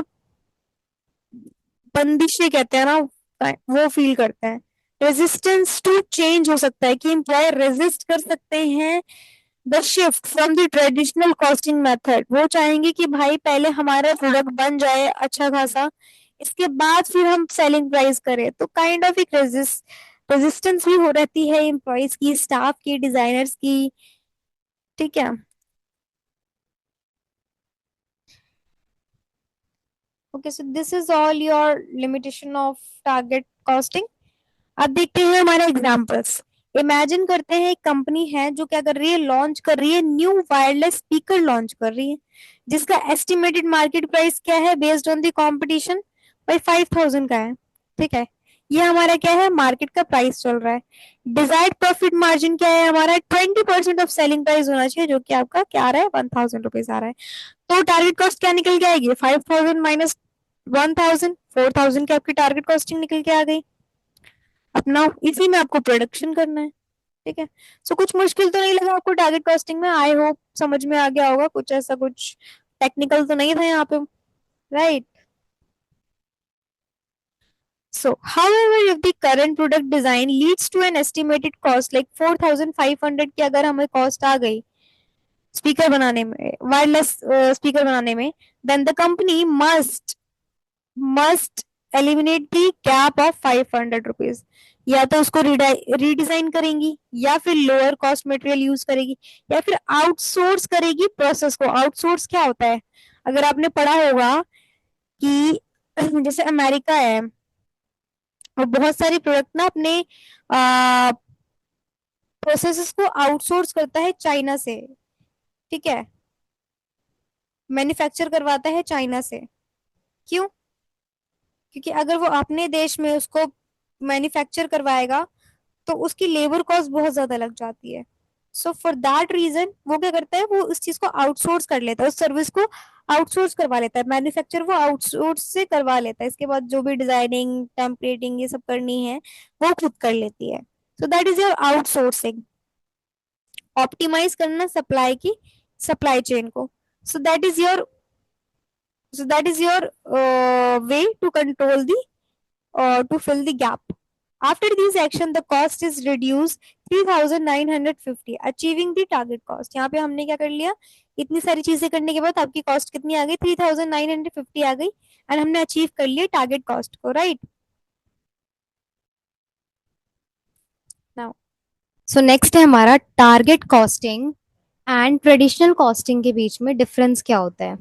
बंदिशें कहते हैं ना, वो फील करते हैं। रेजिस्टेंस टू चेंज हो सकता है कि एम्प्लॉयर रेजिस्ट कर सकते हैं the shift from the traditional costing method. वो चाहेंगे कि भाई पहले हमारा प्रोडक्ट बन जाए अच्छा खासा, इसके बाद फिर हम सेलिंग प्राइस करें। तो काइंड ऑफ एक रेजिस्टेंस भी हो रहती है एम्प्लॉयज की, स्टाफ की, डिजाइनर्स की। ठीक है, okay. So this is all your limitation of target costing. अब देखते हैं हमारे एग्जांपल्स। इमेजिन करते हैं एक कंपनी है जो क्या कर रही है, लॉन्च कर रही है, न्यू वायरलेस स्पीकर लॉन्च कर रही है, जिसका एस्टिमेटेड मार्केट प्राइस क्या है बेस्ड ऑन द कंपटीशन, भाई 5,000 का है। ठीक है, ये हमारा क्या है, मार्केट का प्राइस चल रहा है। डिजायर्ड प्रॉफिट मार्जिन क्या है हमारा, 20% ऑफ सेलिंग प्राइस होना चाहिए, जो कि आपका क्या आ रहा है, 1,000 रुपीज आ रहा है। तो टारगेट कॉस्ट क्या निकल के आएगी, 5,000 माइनस 1,000, 4,000 की आपकी टारगेट कॉस्टिंग निकल के आ गई। अपना इसी में आपको प्रोडक्शन करना है। ठीक है, सो कुछ मुश्किल तो नहीं लगा आपको टारगेट कॉस्टिंग में, आई होप समझ में आ गया होगा, कुछ ऐसा कुछ टेक्निकल तो नहीं था यहाँ पे, right? So, however, if the current product design leads to an estimated cost like 4,500 की अगर हमें कॉस्ट आ गई स्पीकर बनाने में, वायरलेस स्पीकर बनाने में, then the company must eliminate the cap of 500 rupees. या तो उसको रीडिजाइन करेंगी, या फिर लोअर कॉस्ट मटेरियल यूज करेगी, या फिर आउटसोर्स करेगी प्रोसेस को। आउटसोर्स क्या होता है, अगर आपने पढ़ा होगा कि जैसे अमेरिका है, और बहुत सारे प्रोडक्ट ना अपने प्रोसेसेस को आउटसोर्स करता है चाइना से। ठीक है, मैन्युफैक्चर करवाता है चाइना से। क्यों? क्योंकि अगर वो अपने देश में उसको मैन्युफैक्चर करवाएगा तो उसकी लेबर कॉस्ट बहुत ज्यादा लग जाती है। सो फॉर दैट रीजन वो क्या करता है, वो उस चीज को आउटसोर्स कर लेता है, उस सर्विस को आउटसोर्स करवा लेता है, मैन्युफैक्चर वो आउटसोर्स से करवा लेता है। इसके बाद जो भी डिजाइनिंग टेम्पलेटिंग ये सब करनी है वो खुद कर लेती है। So that is your outsourcing. Optimise करना सप्लाई की, सप्लाई चेन को। So that is your so that is your way to control the to fill the gap. After this action, the cost is reduced 3,950, achieving the target cost. यहाँ पे हमने क्या कर लिया, इतनी सारी चीजें करने के बाद आपकी कॉस्ट कितनी आ गई, 3,950 आ गई, एंड हमने अचीव कर लिया टारगेट कॉस्ट को, राइट। नाउ सो नेक्स्ट है हमारा target costing and traditional costing के बीच में डिफरेंस क्या होता है।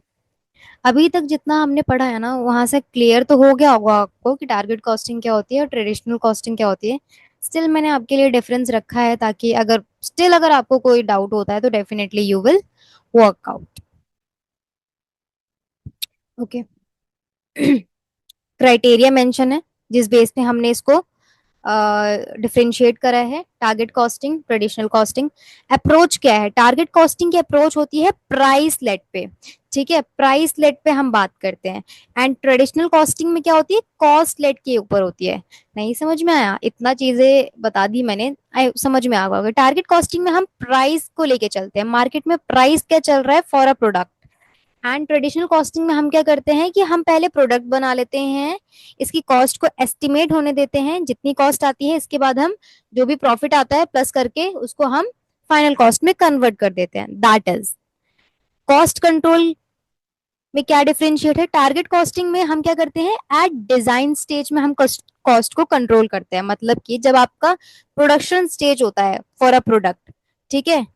अभी तक जितना हमने पढ़ा है ना, वहां से क्लियर तो हो गया होगा आपको कि टारगेट कॉस्टिंग क्या होती है और ट्रेडिशनल कॉस्टिंग क्या होती है। स्टिल मैंने आपके लिए डिफरेंस रखा है ताकि अगर स्टिल अगर आपको कोई डाउट होता है तो definitely you will work out. Okay. Criteria mention है जिस बेस पे हमने इसको डिफरेंशिएट करा है, target costing traditional costing. Approach क्या है, टारगेट कॉस्टिंग की अप्रोच होती है प्राइस लेट पे। ठीक है, प्राइस लेट पे हम बात करते हैं। एंड ट्रेडिशनल कॉस्टिंग में क्या होती है, कॉस्ट लेट के ऊपर होती है। नहीं समझ में आया, इतना चीजें बता दी मैंने, समझ में आ गया। टारगेट कॉस्टिंग में हम प्राइस को लेके चलते हैं, मार्केट में प्राइस क्या चल रहा है for a product. And traditional costing में हम क्या करते हैं कि हम पहले प्रोडक्ट बना लेते हैं, इसकी कॉस्ट को एस्टिमेट होने देते हैं, जितनी कॉस्ट आती है इसके बाद हम जो भी प्रॉफिट आता है प्लस करके उसको हम फाइनल कॉस्ट में कन्वर्ट कर देते हैं। That is cost control. में क्या डिफरेंशिएट है, टारगेट कॉस्टिंग में हम क्या करते हैं, एट डिजाइन स्टेज में हम कॉस्ट को कंट्रोल करते हैं। मतलब कि जब आपका प्रोडक्शन स्टेज होता है फॉर अ प्रोडक्ट, ठीक है,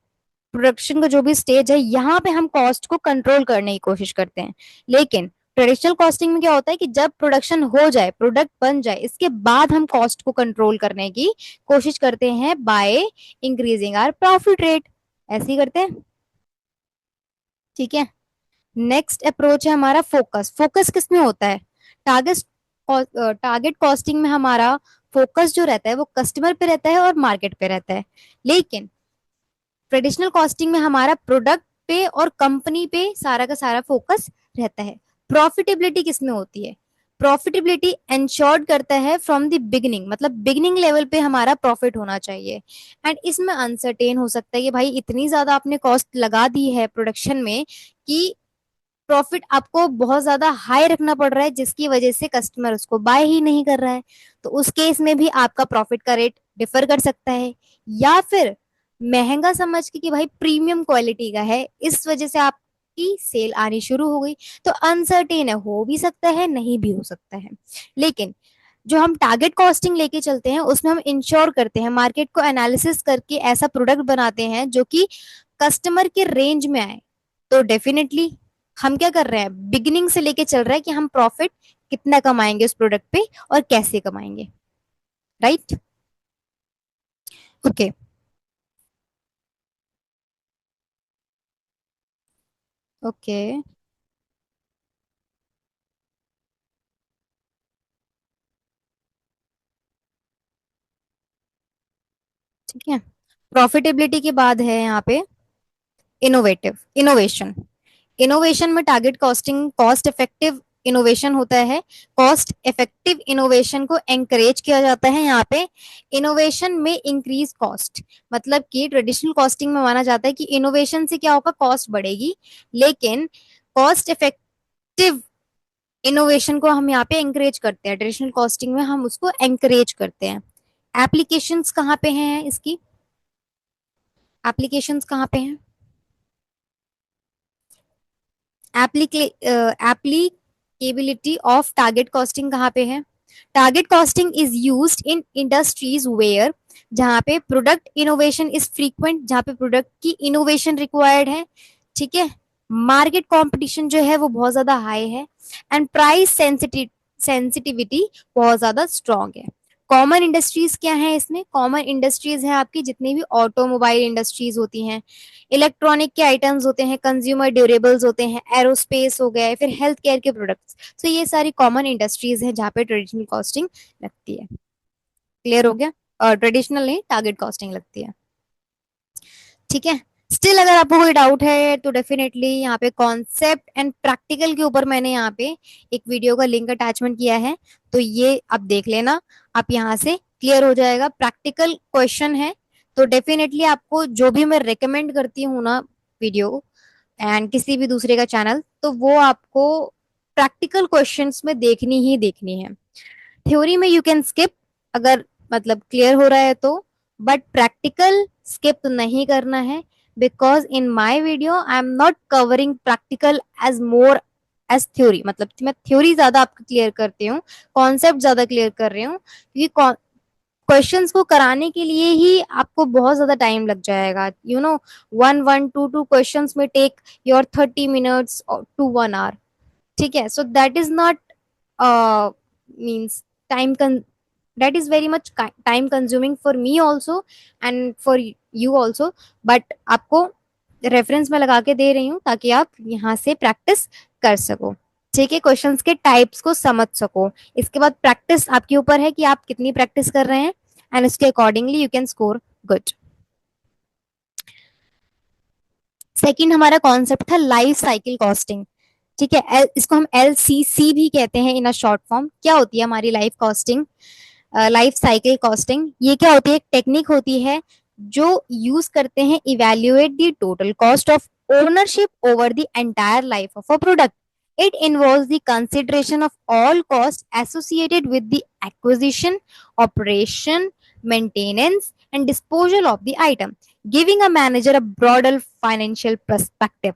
प्रोडक्शन का जो भी स्टेज है यहाँ पे हम कॉस्ट को कंट्रोल करने की कोशिश करते हैं। लेकिन ट्रेडिशनल कॉस्टिंग में क्या होता है कि जब प्रोडक्शन हो जाए, प्रोडक्ट बन जाए, इसके बाद हम कॉस्ट को कंट्रोल करने की कोशिश करते हैं by increasing our profit rate. ऐसे ही करते हैं। ठीक है, नेक्स्ट अप्रोच है हमारा फोकस। फोकस किसमें होता है, टारगेट टारगेट कॉस्टिंग में हमारा फोकस जो रहता है वो कस्टमर पे रहता है और मार्केट पे रहता है। लेकिन ट्रेडिशनल कॉस्टिंग में हमारा प्रोडक्ट पे और कंपनी पे सारा का सारा फोकस रहता है। प्रॉफिटेबिलिटी किसमें होती है, प्रॉफिटेबिलिटी इंश्योर्ड करता है फ्रॉम द बिगिनिंग, मतलब बिगिनिंग लेवल पे हमारा प्रॉफिट होना चाहिए। एंड इसमें अनसर्टेन हो सकता है कि भाई इतनी ज्यादा आपने कॉस्ट लगा दी है प्रोडक्शन में कि प्रॉफिट आपको बहुत ज्यादा हाई रखना पड़ रहा है जिसकी वजह से कस्टमर उसको बाय ही नहीं कर रहा है। तो उस केस में भी आपका प्रॉफिट का रेट डिफर कर सकता है। या फिर महंगा समझ के कि भाई प्रीमियम क्वालिटी का है इस वजह से आपकी सेल आनी शुरू हो गई। तो अनसर्टेन है, हो भी सकता है नहीं भी हो सकता है। लेकिन जो हम टारगेट कॉस्टिंग लेके चलते हैं उसमें हम इंश्योर करते हैं, मार्केट को एनालिसिस करके ऐसा प्रोडक्ट बनाते हैं जो कि कस्टमर के रेंज में आए। तो डेफिनेटली हम क्या कर रहे हैं, बिगिनिंग से लेके चल रहा है कि हम प्रॉफिट कितना कमाएंगे उस प्रोडक्ट पे और कैसे कमाएंगे, राइट। ओके। ओके। ठीक है, प्रॉफिटेबिलिटी के बाद है यहाँ पे इनोवेटिव इनोवेशन। इनोवेशन में target costing cost effective innovation होता है। कॉस्ट इफेक्टिव इनोवेशन को एंकरेज किया जाता है यहाँ पे। इनोवेशन में इंक्रीज कॉस्ट, मतलब कि ट्रेडिशनल कॉस्टिंग में माना जाता है कि इनोवेशन से क्या होगा, कॉस्ट बढ़ेगी। लेकिन कॉस्ट इफेक्टिव इनोवेशन को हम यहाँ पे एंकरेज करते हैं, ट्रेडिशनल कॉस्टिंग में हम उसको एंकरेज करते हैं। एप्लीकेशंस कहाँ पे हैं इसकी, एप्लीकेशंस कहाँ पे हैं, एप्लीकेबिलिटी ऑफ टारगेट कॉस्टिंग कहाँ पे है। Target costing is used in industries where, जहाँ पे प्रोडक्ट इनोवेशन इज फ्रीक्वेंट, जहाँ पे प्रोडक्ट की इनोवेशन रिक्वायर्ड है। ठीक है, मार्केट कंपटीशन जो है वो बहुत ज्यादा हाई है, एंड प्राइस सेंसिटिविटी बहुत ज्यादा स्ट्रांग है। कॉमन इंडस्ट्रीज क्या है इसमें? कॉमन इंडस्ट्रीज है आपकी जितनी भी ऑटोमोबाइल इंडस्ट्रीज होती हैं, इलेक्ट्रॉनिक के आइटम्स होते हैं, कंज्यूमर ड्यूरेबल्स होते हैं, एरोस्पेस हो गए, फिर हेल्थ केयर के प्रोडक्ट्स। तो ये सारी कॉमन इंडस्ट्रीज है जहाँ पे ट्रेडिशनल कॉस्टिंग लगती है। क्लियर हो गया? और ट्रेडिशनल नहीं, टारगेट कॉस्टिंग लगती है। ठीक है। स्टिल अगर आपको कोई डाउट है तो डेफिनेटली यहाँ पे कॉन्सेप्ट एंड प्रैक्टिकल के ऊपर मैंने यहाँ पे एक वीडियो का लिंक अटैचमेंट किया है, तो ये आप देख लेना, आप यहाँ से क्लियर हो जाएगा। प्रैक्टिकल क्वेश्चन है तो डेफिनेटली आपको जो भी मैं रिकमेंड करती हूँ ना वीडियो एंड किसी भी दूसरे का चैनल, तो वो आपको प्रैक्टिकल क्वेश्चंस में देखनी ही देखनी है। थ्योरी में यू कैन स्किप अगर मतलब क्लियर हो रहा है तो, बट प्रैक्टिकल स्किप नहीं करना है, because in my video I am not covering practical as more as theory. मतलब मैं थ्योरी ज्यादा आपको क्लियर करती हूँ, कॉन्सेप्ट ज्यादा क्लियर कर रही हूँ, क्योंकि क्वेश्चंस को कराने के लिए ही आपको बहुत ज्यादा टाइम लग जाएगा। You know, one one two two questions में take your 30 minutes to 1 hour। ठीक है, so that is not means time, that is very much time consuming for me also and for you also, but आपको reference में लगा के दे रही हूँ ताकि आप यहाँ से प्रैक्टिस कर सको। ठीक है, क्वेश्चंस के टाइप्स को समझ सको। इसके बाद प्रैक्टिस आपके ऊपर है कि आप कितनी प्रैक्टिस कर रहे हैं, एंड उसके accordingly you can score good. Second हमारा कॉन्सेप्ट था लाइफ साइकिल कॉस्टिंग। ठीक है, इसको हम LCC भी कहते हैं इन अ शॉर्ट फॉर्म। क्या होती है हमारी life costing, life cycle costing? ये क्या होती है? एक टेक्निक होती है जो यूज करते हैं evaluate the total cost of ownership over the entire life of a product. It involves the consideration of all cost associated with the acquisition, operation, maintenance and disposal of the item, giving a manager a broader financial perspective.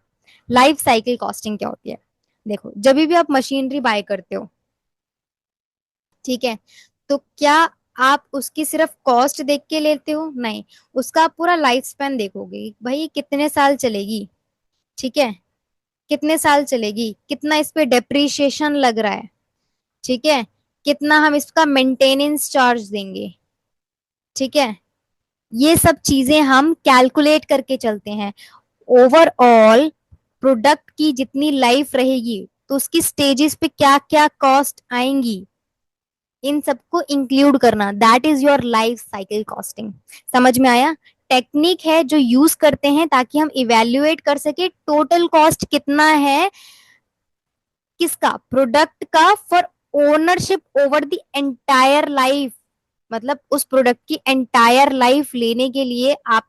Life cycle costing क्या होती है? देखो, जब भी आप machinery bye करते हो, ठीक है, तो क्या आप उसकी सिर्फ कॉस्ट देख के लेते हो? नहीं, उसका आप पूरा लाइफ स्पैन देखोगे, भाई कितने साल चलेगी। ठीक है, कितने साल चलेगी, कितना इस पे डेप्रीशिएशन लग रहा है, ठीक है, कितना हम इसका मेंटेनेंस चार्ज देंगे। ठीक है, ये सब चीजें हम कैलकुलेट करके चलते हैं। ओवरऑल प्रोडक्ट की जितनी लाइफ रहेगी तो उसकी स्टेजेस पे क्या क्या कॉस्ट आएंगी, इन सबको इंक्लूड करना, that is your life cycle costing. समझ में आया? टेक्निक है जो यूज करते हैं ताकि हम इवेल्युएट कर सके टोटल कॉस्ट कितना है, किसका? प्रोडक्ट का, for ownership over the entire life. मतलब उस प्रोडक्ट की एंटायर लाइफ लेने के लिए आप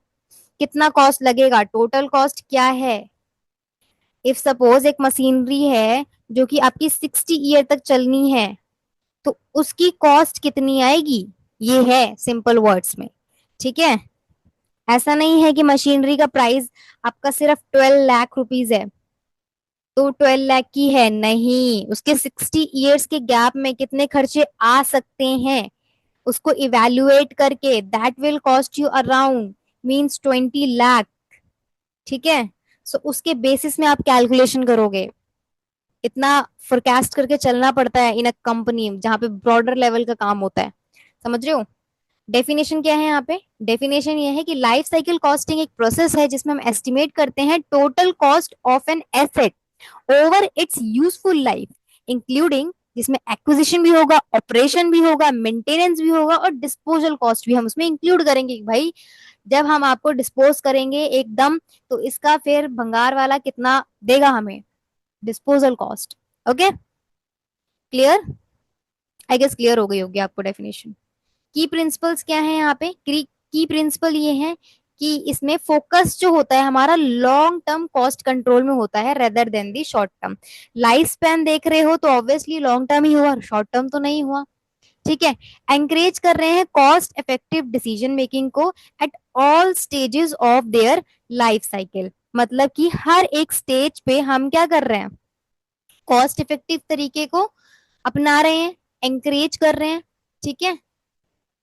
कितना कॉस्ट लगेगा, टोटल कॉस्ट क्या है। इफ सपोज एक मशीनरी है जो कि आपकी 60 ईयर तक चलनी है, तो उसकी कॉस्ट कितनी आएगी, ये है सिंपल वर्ड्स में। ठीक है, ऐसा नहीं है कि मशीनरी का प्राइस आपका सिर्फ 12 लाख रुपीज है तो 12 लाख की है, नहीं, उसके 60 ईयर्स के गैप में कितने खर्चे आ सकते हैं उसको इवेल्युएट करके, that will cost you around means 20 lakh. ठीक है, सो उसके बेसिस में आप कैलकुलेशन करोगे। इतना फोरकास्ट करके चलना पड़ता है इन अ कंपनी जहां पे ब्रॉडर लेवल का काम होता है। समझ रहे हो? डेफिनेशन क्या है यहाँ पे? डेफिनेशन ये है कि लाइफ साइकिल कॉस्टिंग एक प्रोसेस है जिसमें हम एस्टिमेट करते हैं total cost of an asset over it's useful life, including जिसमें एक्विजिशन भी होगा, ऑपरेशन भी होगा, मेंटेनेंस भी होगा और डिस्पोजल कॉस्ट भी हम उसमें इंक्लूड करेंगे कि भाई जब हम आपको डिस्पोज करेंगे एकदम, तो इसका फिर भंगार वाला कितना देगा हमें, disposal cost. Okay, clear? I guess clear हो गई होगी आपको डेफिनेशन। की प्रिंसिपल्स क्या है यहाँ पे? की प्रिंसिपल ये है कि इसमें फोकस जो होता है हमारा लॉन्ग टर्म कॉस्ट कंट्रोल में होता है रेदर देन दी शॉर्ट टर्म। लाइफ स्पैन देख रहे हो तो ऑब्वियसली लॉन्ग टर्म ही हुआ, शॉर्ट टर्म तो नहीं हुआ। ठीक है, एंकरेज कर रहे हैं कॉस्ट इफेक्टिव डिसीजन मेकिंग को at all stages of their life cycle. मतलब कि हर एक स्टेज पे हम क्या कर रहे हैं, कॉस्ट इफेक्टिव तरीके को अपना रहे हैं, एंकरेज कर रहे हैं। ठीक है,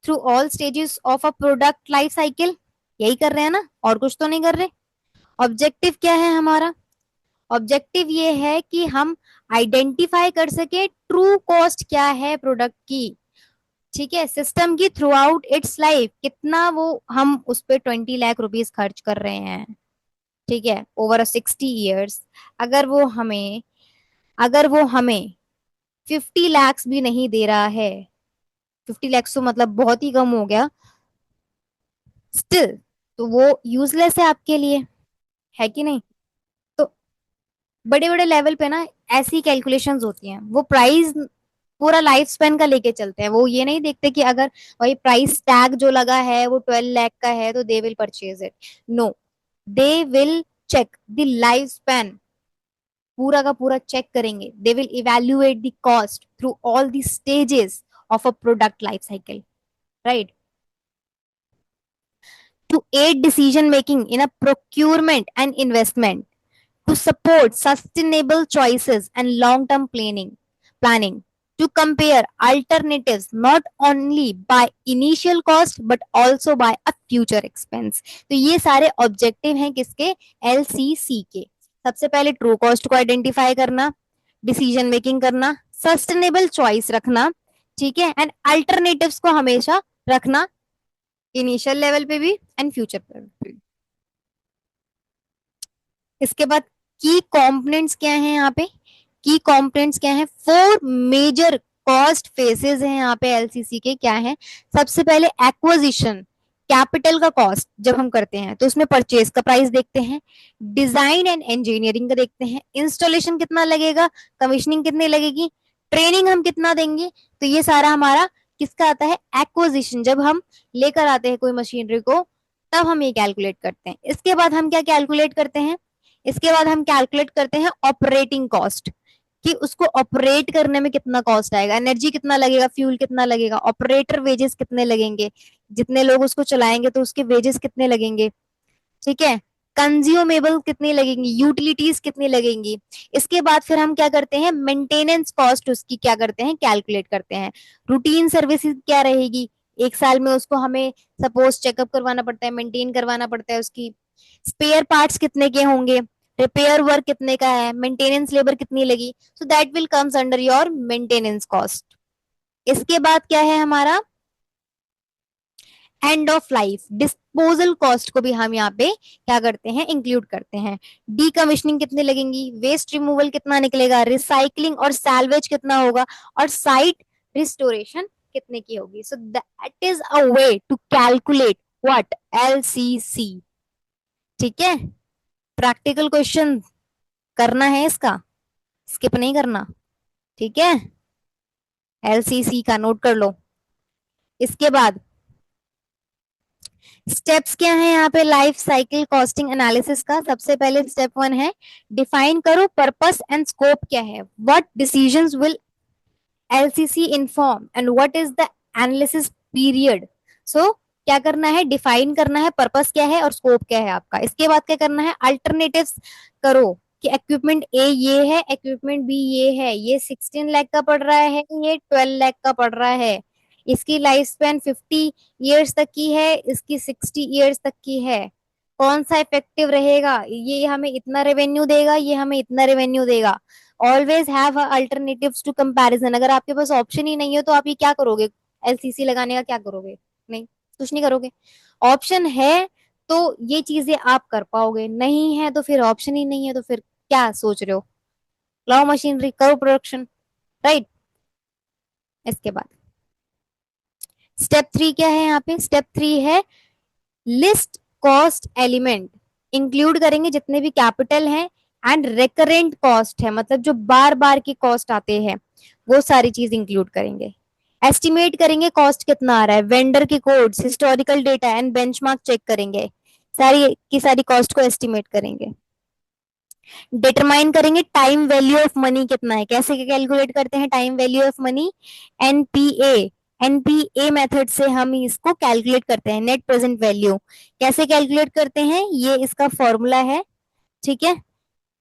through all stages of a product life cycle, यही कर रहे हैं ना, और कुछ तो नहीं कर रहे। ऑब्जेक्टिव क्या है हमारा? ऑब्जेक्टिव ये है कि हम आइडेंटिफाई कर सके ट्रू कॉस्ट क्या है प्रोडक्ट की। ठीक है, सिस्टम की थ्रू आउट इट्स लाइफ कितना वो हम उस पे 20 लाख रुपीज खर्च कर रहे हैं, ठीक है, ओवर 60 ईयर्स। अगर वो हमें अगर वो हमें 50 लैक्स भी नहीं दे रहा है, 50 लैक्स तो मतलब बहुत ही कम हो गया, स्टिल तो वो यूजलेस है आपके लिए, है कि नहीं? तो बड़े बड़े लेवल पे ना ऐसी कैलकुलेशंस होती हैं, वो प्राइस पूरा लाइफ स्पेन का लेके चलते हैं। वो ये नहीं देखते कि अगर वही प्राइस टैग जो लगा है वो 12 लाख का है तो they will purchase it. No, they will check the life span, पूरा का पूरा चेक करेंगे। They will evaluate the cost through all the stages of a product life cycle, right? To aid decision making in a procurement and investment, to support sustainable choices and long-term planning, to compare alternatives not only by initial cost but also by a future expense। तो ये सारे objective हैं किसके? LCC के। सबसे पहले true cost को identify करना, डिसीजन मेकिंग करना, सस्टेनेबल चॉइस रखना, ठीक है, एंड अल्टरनेटिव्स को हमेशा रखना, इनिशियल लेवल पे भी एंड फ्यूचर पे भी। इसके बाद की कंपोनेंट्स क्या हैं यहाँ पे? की कंपोनेंट्स क्या है? 4 मेजर कॉस्ट फेसेस हैं यहाँ पे एलसीसी के। क्या है? सबसे पहले एक्विजिशन, कैपिटल का कॉस्ट जब हम करते हैं तो उसमें परचेज का प्राइस देखते हैं, डिजाइन एंड इंजीनियरिंग का देखते हैं, इंस्टॉलेशन कितना लगेगा, कमीशनिंग कितनी लगेगी, ट्रेनिंग हम कितना देंगे। तो ये सारा हमारा किसका आता है? एक्विजिशन। जब हम लेकर आते हैं कोई मशीनरी को तब हम ये कैलकुलेट करते हैं। इसके बाद हम क्या कैलकुलेट करते हैं? इसके बाद हम कैलकुलेट करते हैं ऑपरेटिंग कॉस्ट, कि उसको ऑपरेट करने में कितना कॉस्ट आएगा, एनर्जी कितना लगेगा, फ्यूल कितना लगेगा, ऑपरेटर वेजेस कितने लगेंगे, जितने लोग उसको चलाएंगे तो उसके वेजेस कितने लगेंगे, ठीक है, कंज्यूमेबल कितनी लगेंगी, यूटिलिटीज कितनी लगेंगी। इसके बाद फिर हम क्या करते हैं? मेंटेनेंस कॉस्ट उसकी क्या करते हैं? कैलकुलेट करते हैं। रूटीन सर्विसेज क्या रहेगी, एक साल में उसको हमें सपोज चेकअप करवाना पड़ता है, मेंटेन करवाना पड़ता है, उसकी स्पेयर पार्ट्स कितने के होंगे, रिपेयर वर्क कितने का है, मेंटेनेंस लेबर कितनी लगी, सो that will comes under your maintenance cost. इसके बाद क्या है हमारा? End of life disposal cost को भी हम यहाँ पे क्या करते हैं? इंक्लूड करते हैं। डीकमिशनिंग कितने लगेंगी, वेस्ट रिमूवल कितना निकलेगा, रिसाइकलिंग और सैल्वेज कितना होगा, और साइट रिस्टोरेशन कितने की होगी। So that is a way to calculate what? LCC. ठीक है, प्रैक्टिकल क्वेश्चन करना है इसका, स्किप नहीं करना, ठीक है? एलसीसी का नोट कर लो। इसके बाद स्टेप्स क्या है यहाँ पे लाइफ साइकिल कॉस्टिंग एनालिसिस का? सबसे पहले स्टेप 1 है डिफाइन करो पर्पस एंड स्कोप क्या है, what decisions will LCC inform and what is the analysis period. So क्या करना है? डिफाइन करना है पर्पस क्या है और स्कोप क्या है आपका। इसके बाद क्या करना है? अल्टरनेटिव्स करो कि इक्विपमेंट ए ये है, इक्विपमेंट बी ये है, ये 16 लाख का पड़ रहा है, ये 12 लाख का पड़ रहा है, इसकी लाइफ स्पैन 50 ईयर्स तक की है, इसकी 60 ईयर्स तक की है, कौन सा इफेक्टिव रहेगा, ये हमें इतना रेवेन्यू देगा, ये हमें इतना रेवेन्यू देगा। Always have alternatives to comparison. अगर आपके पास ऑप्शन ही नहीं हो तो आप ये क्या करोगे? एलसीसी लगाने का क्या करोगे? नहीं, कुछ नहीं करोगे। ऑप्शन है तो ये चीजें आप कर पाओगे, नहीं है तो फिर ऑप्शन ही नहीं है तो फिर क्या सोच रहे हो? लाओ मशीनरी, करो प्रोडक्शन, राइट? इसके बाद स्टेप 3 क्या है यहाँ पे? स्टेप 3 है लिस्ट कॉस्ट एलिमेंट, इंक्लूड करेंगे जितने भी कैपिटल हैं एंड रिकरेंट कॉस्ट है, मतलब जो बार बार के कॉस्ट आते हैं वो सारी चीज इंक्लूड करेंगे। एस्टिमेट करेंगे कॉस्ट कितना आ रहा है, वेंडर के codes, historical data and benchmark check करेंगे, सारी की सारी कॉस्ट को एस्टिमेट करेंगे। डिटरमाइन करेंगे टाइम वैल्यू ऑफ मनी कितना है, कैसे कैलकुलेट करते हैं time value of money? NPA, NPA method से हम इसको कैलकुलेट करते हैं। नेट प्रेजेंट वैल्यू कैसे कैलकुलेट करते हैं? ये इसका फॉर्मूला है, ठीक है?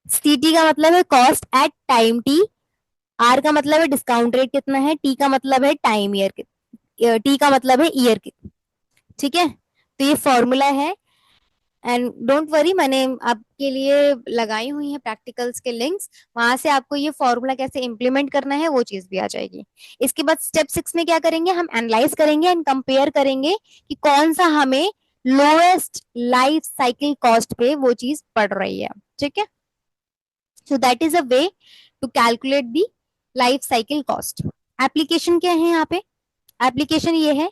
सीटी का मतलब है cost at time T, R का मतलब है डिस्काउंट रेट कितना है, टी का मतलब है टाइम ईयर, टी का मतलब है ईयर, ठीक है? तो ये फॉर्मूला है एंड डोंट वरी, मैंने आपके लिए लगाई हुई है प्रैक्टिकल्स के लिंक्स, वहां से आपको ये फॉर्मूला कैसे इंप्लीमेंट करना है वो चीज भी आ जाएगी। इसके बाद स्टेप 6 में क्या करेंगे, हम एनालाइज करेंगे एंड कंपेयर करेंगे कि कौन सा हमें लोएस्ट लाइफ साइकिल कॉस्ट पे वो चीज पड़ रही है। ठीक है, so that is a way to calculate the life cycle cost. Application क्या है यहाँ पे, एप्लीकेशन ये है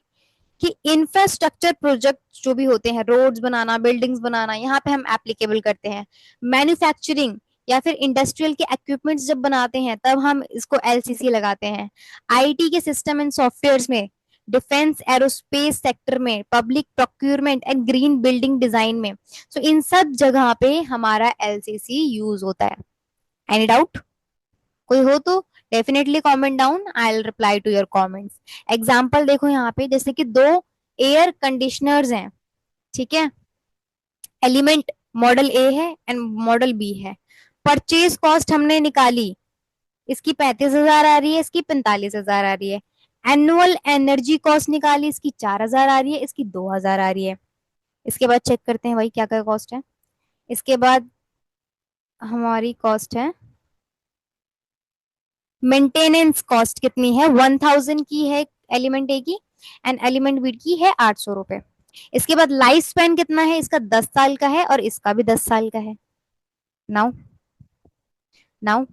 कि इंफ्रास्ट्रक्चर प्रोजेक्ट जो भी होते हैं, रोड्स बनाना, बिल्डिंग्स बनाना, यहाँ पे हम एप्लीकेबल करते हैं। मैन्युफैक्चरिंग या फिर इंडस्ट्रियल के इक्विपमेंट्स जब बनाते हैं तब हम इसको एलसीसी लगाते हैं। आईटी के सिस्टम एंड सॉफ्टवेयर्स में, डिफेंस एरोस्पेस सेक्टर में, public procurement and green building design में, सो इन सब जगह पे हमारा एलसीसी यूज होता है। एनी डाउट, कोई हो तो definitely comment down, I will reply to your comments. Example देखो यहाँ पे, जैसे कि दो एयर कंडीशनर्स हैं, ठीक है, एलिमेंट मॉडल ए है एंड मॉडल बी है। परचेज कॉस्ट हमने निकाली, इसकी 35,000 आ रही है, इसकी 45,000 आ रही है। एनुअल एनर्जी कॉस्ट निकाली, इसकी 4,000 आ रही है, इसकी 2,000 आ रही है। इसके बाद चेक करते हैं भाई क्या क्या कॉस्ट है। इसके बाद हमारी कॉस्ट है मेंटेनेंस कॉस्ट, कितनी है, 1,000 की है एलिमेंट ए की, एंड एलिमेंट बी की है 800 रुपए। इसके बाद लाइफ स्पैन कितना है, इसका 10 साल का है और इसका भी 10 साल का है। नाउ, नाउ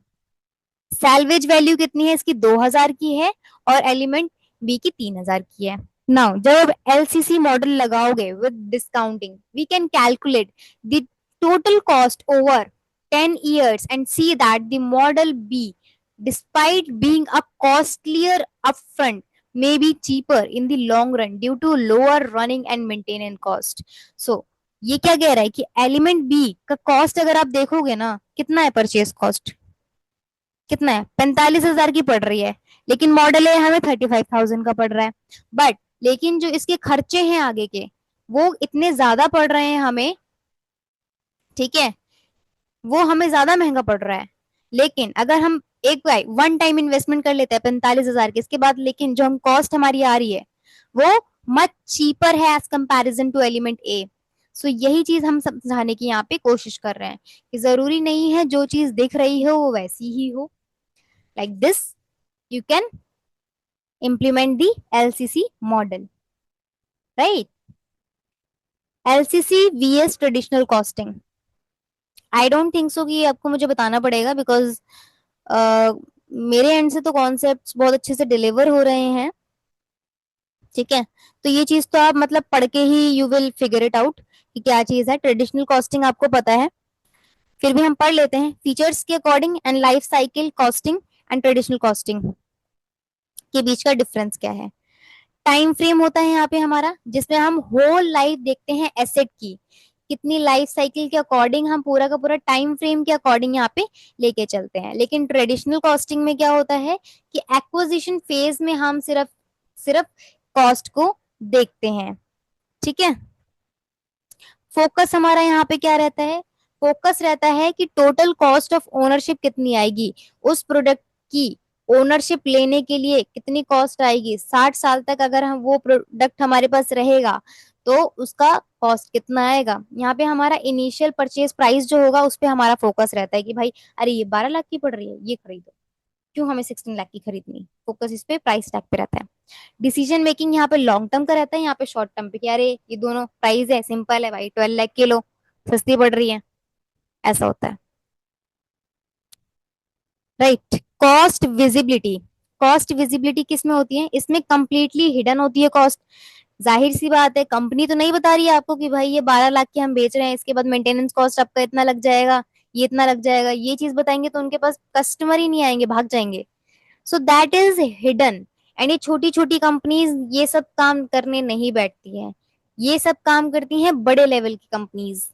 सैल्वेज वैल्यू कितनी है, इसकी 2,000 की है और एलिमेंट बी की 3,000 की है। नाउ जब एलसीसी मॉडल लगाओगे with discounting, we can calculate the total cost over 10 years and see that the model B, despite being a costlier upfront, may be cheaper in the long run due to lower running and maintenance cost. So ये क्या कह रहा है कि element B का cost अगर आप देखोगे ना, कितना है परचेज कॉस्ट, कितना है, 45,000 की पड़ रही है, लेकिन मॉडल है हमें 35,000 का पड़ रहा है। बट लेकिन जो इसके खर्चे हैं आगे के, वो इतने ज्यादा पड़ रहे हैं हमें, ठीक है, वो हमें ज्यादा महंगा पड़ रहा है। लेकिन अगर हम एक बार वन टाइम इन्वेस्टमेंट कर लेते हैं 45,000 के, इसके बाद लेकिन जो हम कॉस्ट हमारी आ रही है वो मच चीपर है एज कंपैरिजन टू एलिमेंट ए। सो यही चीज हम समझाने की यहाँ पे कोशिश कर रहे हैं कि जरूरी नहीं है जो चीज दिख रही हो वो वैसी ही हो। Like this you can implement the LCC model, right? LCC vs traditional costing, I don't think so कि आपको मुझे बताना पड़ेगा, बिकॉज मेरे एंड से तो कॉन्सेप्ट्स बहुत अच्छे से डिलीवर हो रहे हैं। ठीक है, तो ये चीज तो आप मतलब पढ़ के ही you will figure it out कि क्या चीज है। ट्रेडिशनल कॉस्टिंग आपको पता है, फिर भी हम पढ़ लेते हैं फीचर्स के according and life cycle costing and traditional costing के बीच का डिफरेंस क्या है। टाइम फ्रेम होता है यहाँ पे हमारा, जिसमें हम होल लाइफ देखते हैं एसेट की, कितनी लाइफ साइकिल के अकॉर्डिंग हम पूरा का पूरा टाइम फ्रेम के अकॉर्डिंग यहाँ पे लेके चलते हैं। लेकिन ट्रेडिशनल कॉस्टिंग में क्या होता है कि एक्विजिशन फेज में हम सिर्फ सिर्फ कॉस्ट को देखते हैं। ठीक है, फोकस हमारा यहाँ पे क्या रहता है, फोकस रहता है कि टोटल कॉस्ट ऑफ ओनरशिप कितनी आएगी, उस प्रोडक्ट की ओनरशिप लेने के लिए कितनी कॉस्ट आएगी, 60 साल तक अगर हम वो प्रोडक्ट हमारे पास रहेगा तो उसका कॉस्ट कितना आएगा। यहाँ पे हमारा इनिशियल परचेज प्राइस जो होगा उस पर हमारा फोकस रहता है कि भाई अरे ये 12 लाख की पड़ रही है, ये खरीदो, क्यों हमें 16 लाख की खरीदनी, फोकस इस पे प्राइस टैग पे रहता है। डिसीजन मेकिंग यहाँ पे लॉन्ग टर्म का रहता है, यहाँ पे शॉर्ट टर्म पे कि अरे ये दोनों प्राइस है, सिंपल है भाई, 12 लाख के लो, सस्ती पड़ रही है, ऐसा होता है। Right, cost visibility, cost visibility किस में होती है, इसमें कंप्लीटली हिडन होती है कॉस्ट। जाहिर सी बात है, कंपनी तो नहीं बता रही है आपको कि भाई ये 12 लाख के हम बेच रहे हैं, इसके बाद मेंटेनेंस कॉस्ट आपका इतना लग जाएगा, ये इतना लग जाएगा, ये चीज बताएंगे तो उनके पास कस्टमर ही नहीं आएंगे, भाग जाएंगे। सो दैट इज हिडन। एंड ये छोटी छोटी कंपनीज ये सब काम करने नहीं बैठती हैं, ये सब काम करती हैं बड़े लेवल की कंपनीज।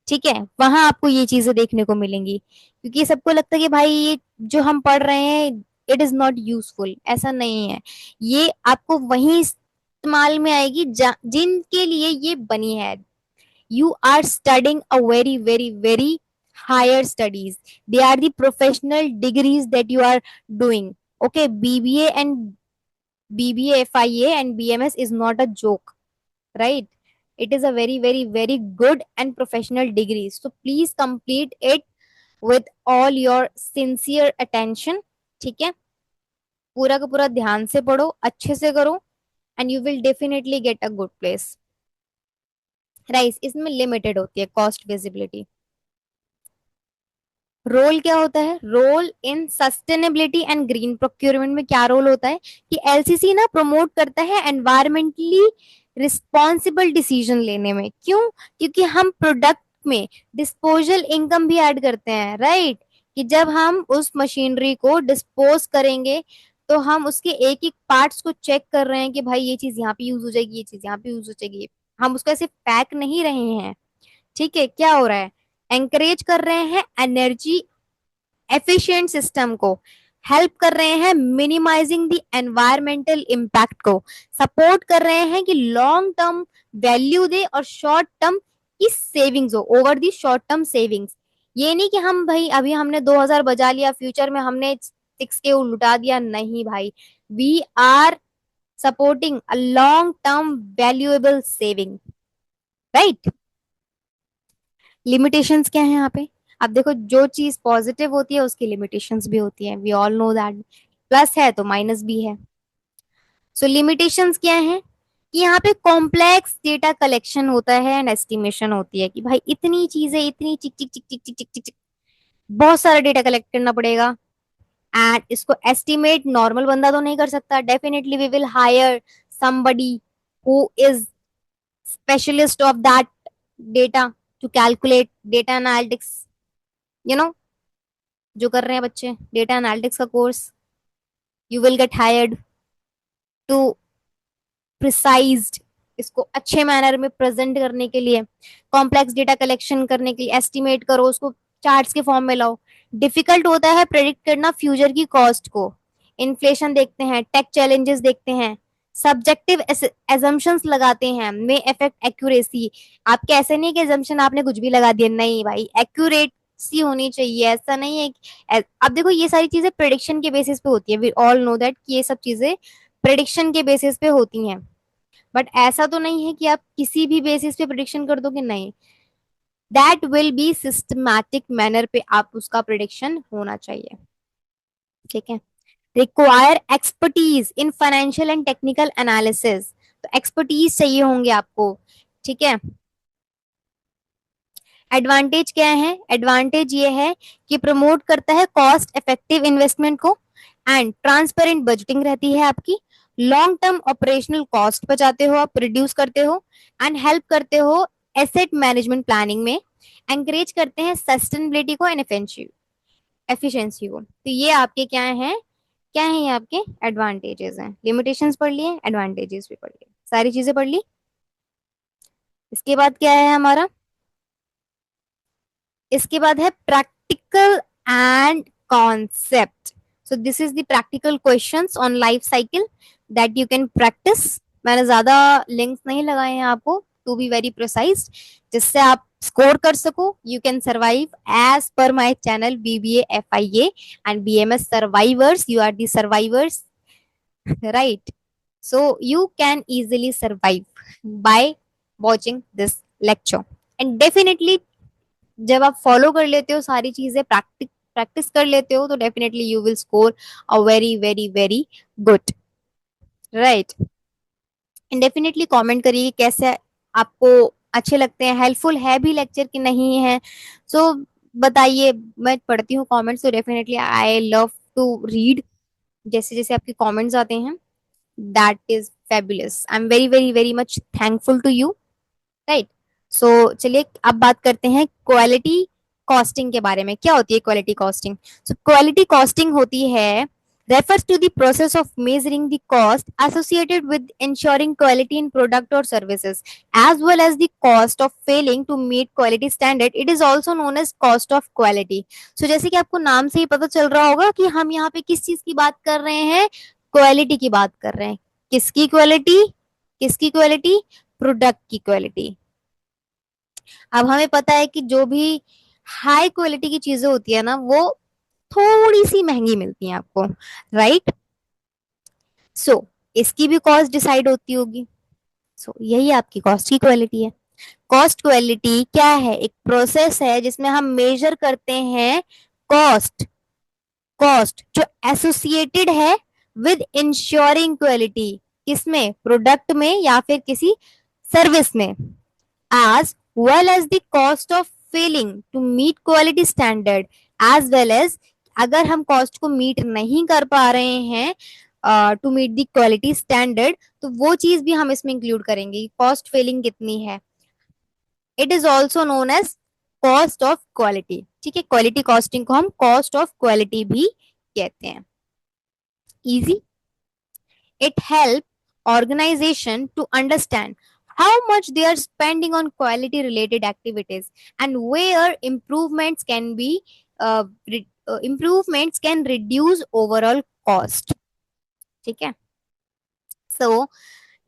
ठीक है, वहां आपको ये चीजें देखने को मिलेंगी, क्योंकि सबको लगता है कि भाई ये जो हम पढ़ रहे हैं इट इज नॉट यूजफुल, ऐसा नहीं है। ये आपको वहीं इस्तेमाल में आएगी जिनके लिए ये बनी है। You are studying a very, very, very higher studies. They are the professional degrees that you are doing. Okay, BBA and BBA, FIA and BMS is not a joke, right? It is a very very very good and professional degree, so please complete it with all your sincere attention. ठीक है, पूरा का पूरा ध्यान से पढ़ो, अच्छे से करो, and you will definitely get a good place. Rice, इसमें लिमिटेड होती है कॉस्ट विजिबिलिटी। रोल क्या होता है? Role in sustainability and green procurement में क्या रोल होता है कि एलसीसी ना प्रमोट करता है एनवायरमेंटली रिस्पॉन्सिबल डिसीजन लेने में। क्यों? क्योंकि हम प्रोडक्ट में डिस्पोजल इनकम भी ऐड करते हैं, राइट? कि जब हम उस मशीनरी को डिस्पोज करेंगे तो हम उसके एक एक पार्ट्स को चेक कर रहे हैं कि भाई ये चीज यहाँ पे यूज हो जाएगी, ये चीज यहाँ पे यूज हो जाएगी। हम उसको ऐसे पैक नहीं रहे हैं। ठीक है, क्या हो रहा है? एंकरेज कर रहे हैं एनर्जी एफिशिएंट सिस्टम को, हेल्प कर रहे हैं मिनिमाइजिंग द एनवायरमेंटल इम्पैक्ट को, सपोर्ट कर रहे हैं कि लॉन्ग टर्म वैल्यू दे और शॉर्ट टर्म की सेविंग्स हो over the short term savings. ये नहीं कि हम भाई अभी हमने 2000 बजा लिया, फ्यूचर में हमने 6K लुटा दिया, नहीं भाई। We are supporting a long term valuable saving, right? Limitations क्या है यहाँ पे? अब देखो, जो चीज पॉजिटिव होती है उसकी लिमिटेशंस भी होती है, we all know that. Plus है तो माइनस भी है। सो लिमिटेशंस क्या है कि यहाँ पे कॉम्प्लेक्स डेटा कलेक्शन होता है एंड एस्टिमेशन होती है कि भाई इतनी चीजें, इतनी चिक चिक चिक चिक चिक चिक चिक चिक, बहुत सारा डेटा कलेक्ट करना पड़ेगा। एंड इसको एस्टिमेट नॉर्मल बंदा तो नहीं कर सकता, definitely we will hire somebody who is specialist of that data to calculate data analytics, you know, जो कर रहे हैं बच्चे डेटा एनालिटिक्स का course, you will get hired to precised इसको अच्छे मैनर में प्रेजेंट करने के लिए, कॉम्प्लेक्स डेटा कलेक्शन करने के लिए, एस्टिमेट करो उसको, चार्ट्स के फॉर्म में लाओ। डिफिकल्ट होता है प्रेडिक्ट करना फ्यूचर की कॉस्ट को, इन्फ्लेशन देखते हैं, टेक चैलेंजेस देखते हैं, सब्जेक्टिव एजम्पशंस लगाते हैं, मे अफेक्ट एक्यूरेसी। आप कैसे नहीं कि एजम्पशन आपने कुछ भी लगा दिया, नहीं भाई, एक्यूरेट सी होनी चाहिए। ऐसा नहीं है अब देखो ये सारी चीजें प्रेडिक्शन के बेसिस पे होती है, वी ऑल नो दैट कि ये सब चीजें प्रेडिक्शन के बेसिस पे होती हैं। बट ऐसा तो नहीं है कि आप किसी भी बेसिस पे प्रिडिक्शन कर दोगे, नहीं। That will be systematic manner पे आप उसका प्रिडिक्शन होना चाहिए। ठीक है, require expertise in financial and technical analysis, तो एक्सपर्टीज चाहिए होंगे आपको। ठीक है, एडवांटेज क्या है? एडवांटेज ये है कि प्रमोट करता है कॉस्ट इफेक्टिव इन्वेस्टमेंट को, एंड ट्रांसपेरेंट बजटिंग रहती है आपकी, लॉन्ग टर्म ऑपरेशनल कॉस्ट बचाते हो, आप रिड्यूस करते हो, एंड हेल्प करते हो एसेट मैनेजमेंट प्लानिंग में, एंकरेज करते हैं सस्टेनेबिलिटी को एंड एफिशिएंसी को। तो ये आपके क्या है, क्या है, ये आपके एडवांटेजेस हैं। लिमिटेशंस पढ़ लिए, एडवांटेजेस भी पढ़ लिए, सारी चीजें पढ़ ली। इसके बाद क्या है हमारा? इसके बाद है practical and concept. So this is the practical questions on life cycle that you can practice. मैंने ज्यादा लिंक्स नहीं लगाए हैं आपको, टू बी वेरी प्रिसाइज, जिससे आप स्कोर कर सको। You can survive as per my channel BBA FIA and BMS survivors, you are the survivors, right? So you can easily survive by watching this lecture, and definitely जब आप follow कर लेते हो सारी चीजें, प्रैक्टिस कर लेते हो, तो definitely you will score a very very very good, right? And definitely comment करिए कैसे आपको अच्छे लगते हैं, हेल्पफुल है भी लेक्चर कि नहीं है। सो बताइए, मैं पढ़ती हूँ कमेंट्स, तो definitely I love to read जैसे जैसे आपके कमेंट्स आते हैं। That is fabulous, I am very very very much thankful to you, right? So चलिए अब बात करते हैं क्वालिटी कॉस्टिंग के बारे में। क्या होती है quality costing? So quality costing होती है, refers to the process of measuring the cost associated with ensuring quality in product or services, as well as the cost of failing to meet quality standard. It is also known as cost of quality. So जैसे कि आपको नाम से ही पता चल रहा होगा कि हम यहाँ पे किस चीज की बात कर रहे हैं, क्वालिटी की बात कर रहे हैं। किसकी क्वालिटी? किसकी क्वालिटी? प्रोडक्ट की क्वालिटी। अब हमें पता है कि जो भी हाई क्वालिटी की चीजें होती है ना, वो थोड़ी सी महंगी मिलती हैं आपको, राइट? सो इसकी भी कॉस्ट डिसाइड होती होगी। यही आपकी कॉस्ट की क्वालिटी है। कॉस्ट क्वालिटी क्या है? एक प्रोसेस है जिसमें हम मेजर करते हैं कॉस्ट, कॉस्ट जो एसोसिएटेड है विद इंश्योरिंग क्वालिटी, किसमें? प्रोडक्ट में या फिर किसी सर्विस में, as well as the cost of failing to meet quality standard, as well as अगर हम कॉस्ट को मीट नहीं कर पा रहे हैं to meet the quality standard, तो वो चीज भी हम इसमें इंक्लूड करेंगे, कॉस्ट फेलिंग कितनी है। It is also known as cost of quality. ठीक है, क्वालिटी कॉस्टिंग को हम कॉस्ट ऑफ क्वालिटी भी कहते हैं। Easy. It helps organization to understand how much they are spending on quality related activities and where improvements can reduce overall cost. ठीक है, so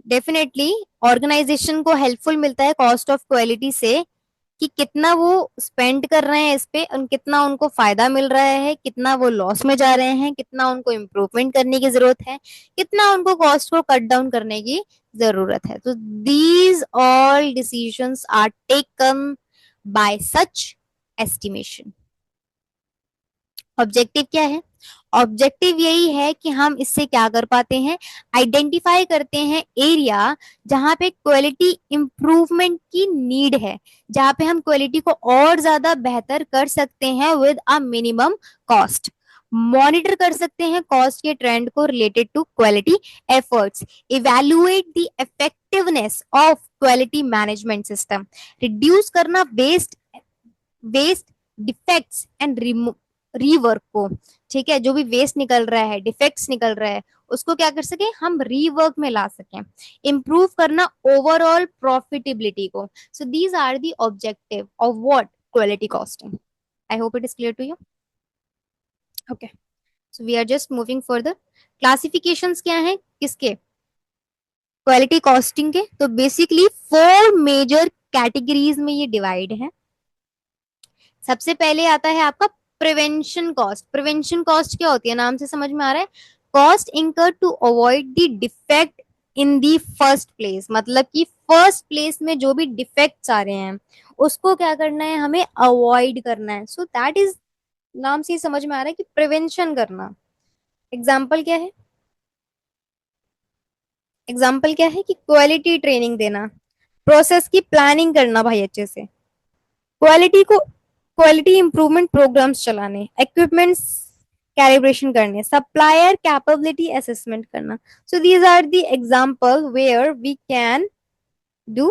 definitely organisation को हेल्पफुल मिलता है कॉस्ट ऑफ क्वालिटी से, कि कितना वो स्पेंड कर रहे हैं इस पे और कितना उनको फायदा मिल रहा है, कितना वो लॉस में जा रहे हैं, कितना उनको इम्प्रूवमेंट करने की जरूरत है, कितना उनको कॉस्ट को कट डाउन करने की जरूरत है। तो these all decisions are taken by such estimation. Objective क्या है? ऑब्जेक्टिव यही है कि हम इससे क्या कर पाते हैं, आइडेंटिफाई करते हैं एरिया जहां पे क्वालिटी इंप्रूवमेंट की नीड है, जहां पे हम क्वालिटी को और ज्यादा बेहतर कर सकते हैं with a minimum cost. Monitor कर सकते हैं कॉस्ट के ट्रेंड को related to quality efforts, evaluate the effectiveness of quality management system, reduce करना waste, waste defects and rework को। ठीक है, जो भी वेस्ट निकल रहा है, डिफेक्ट्स निकल रहा है, उसको क्या कर सके हम रीवर्क में ला सकें, इंप्रूव करना ओवरऑल प्रॉफिटेबिलिटी को। So these are the objective of what, quality costing. I hope it is clear to you. Okay, so we are just moving further. Classifications क्या है किसके, क्वालिटी कॉस्टिंग के? तो बेसिकली 4 मेजर कैटेगरीज में ये divide है। सबसे पहले आता है आपका प्रिवेंशन कॉस्ट। प्रिवेंशन कॉस्ट क्या होती है, नाम से समझ में आ रहा है, cost incur to avoid the defect in the first place, मतलब कि फर्स्ट प्लेस में जो भी डिफेक्ट्स आ रहे हैं उसको क्या करना है, हमें अवॉइड करना है। सो दैट इज, नाम से ही समझ में आ रहा है कि प्रिवेंशन करना। एग्जाम्पल क्या है? एग्जाम्पल क्या है कि क्वालिटी ट्रेनिंग देना, प्रोसेस की प्लानिंग करना भाई अच्छे से, क्वालिटी इंप्रूवमेंट प्रोग्राम्स चलाने, इक्विपमेंट्स कैलिब्रेशन करने, सप्लायर कैपेबिलिटी असेसमेंट करना। So these are the example where we can do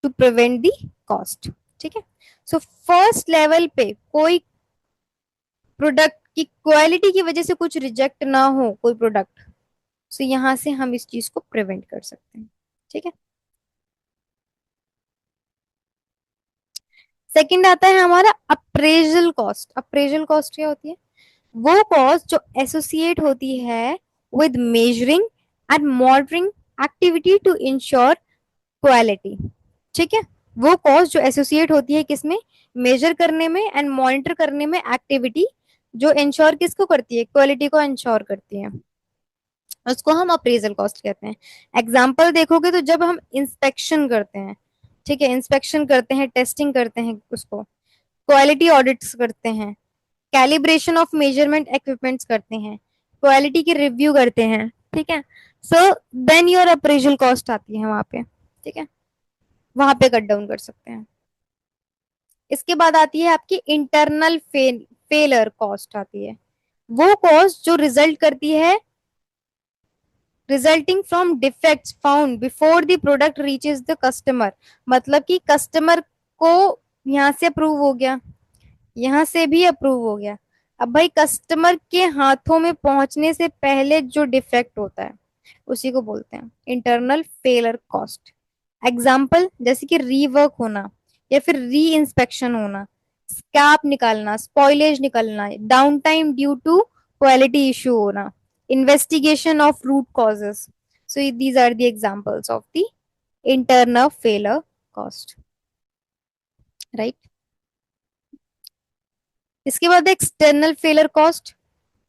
to prevent the cost. ठीक है, सो फर्स्ट लेवल पे कोई प्रोडक्ट की क्वालिटी की वजह से कुछ रिजेक्ट ना हो कोई प्रोडक्ट, सो यहां से हम इस चीज को प्रिवेंट कर सकते हैं। ठीक है, सेकंड आता है हमारा अप्रेजल कॉस्ट। अप्रेजल कॉस्ट क्या होती है? वो कॉस्ट जो एसोसिएट होती है with measuring and monitoring activity to ensure quality. ठीक है, वो कॉस्ट जो एसोसिएट होती है किसमें, मेजर करने में एंड मॉनिटर करने में एक्टिविटी, जो इंश्योर किसको करती है, क्वालिटी को इंश्योर करती है, उसको हम अप्रेजल कॉस्ट कहते हैं। एग्जाम्पल देखोगे तो जब हम इंस्पेक्शन करते हैं, ठीक है, इंस्पेक्शन करते हैं, टेस्टिंग करते हैं, उसको क्वालिटी ऑडिट्स करते हैं, कैलिब्रेशन ऑफ मेजरमेंट इक्विपमेंट्स करते हैं, क्वालिटी की रिव्यू करते हैं। ठीक है, so then your appraisal cost आती है वहां पे। ठीक है, वहां पे कट डाउन कर सकते हैं। इसके बाद आती है आपकी इंटरनल फेलर कॉस्ट आती है, वो कॉस्ट जो रिजल्ट करती है resulting from defects found before the product reaches the customer. मतलब कि कस्टमर को यहाँ से अप्रूव हो गया, यहाँ से भी अप्रूव हो गया, अब भाई कस्टमर के हाथों में पहुंचने से पहले जो डिफेक्ट होता है उसी को बोलते हैं इंटरनल फेलर कॉस्ट। एग्जाम्पल जैसे कि रीवर्क होना या फिर री इंस्पेक्शन होना, स्क्रैप निकालना, स्पॉइलेज निकलना, down time due to quality issue होना, investigation of root causes. So these are the examples of the internal failure cost, right. इसके बाद एक्सटर्नल फेलर कॉस्ट,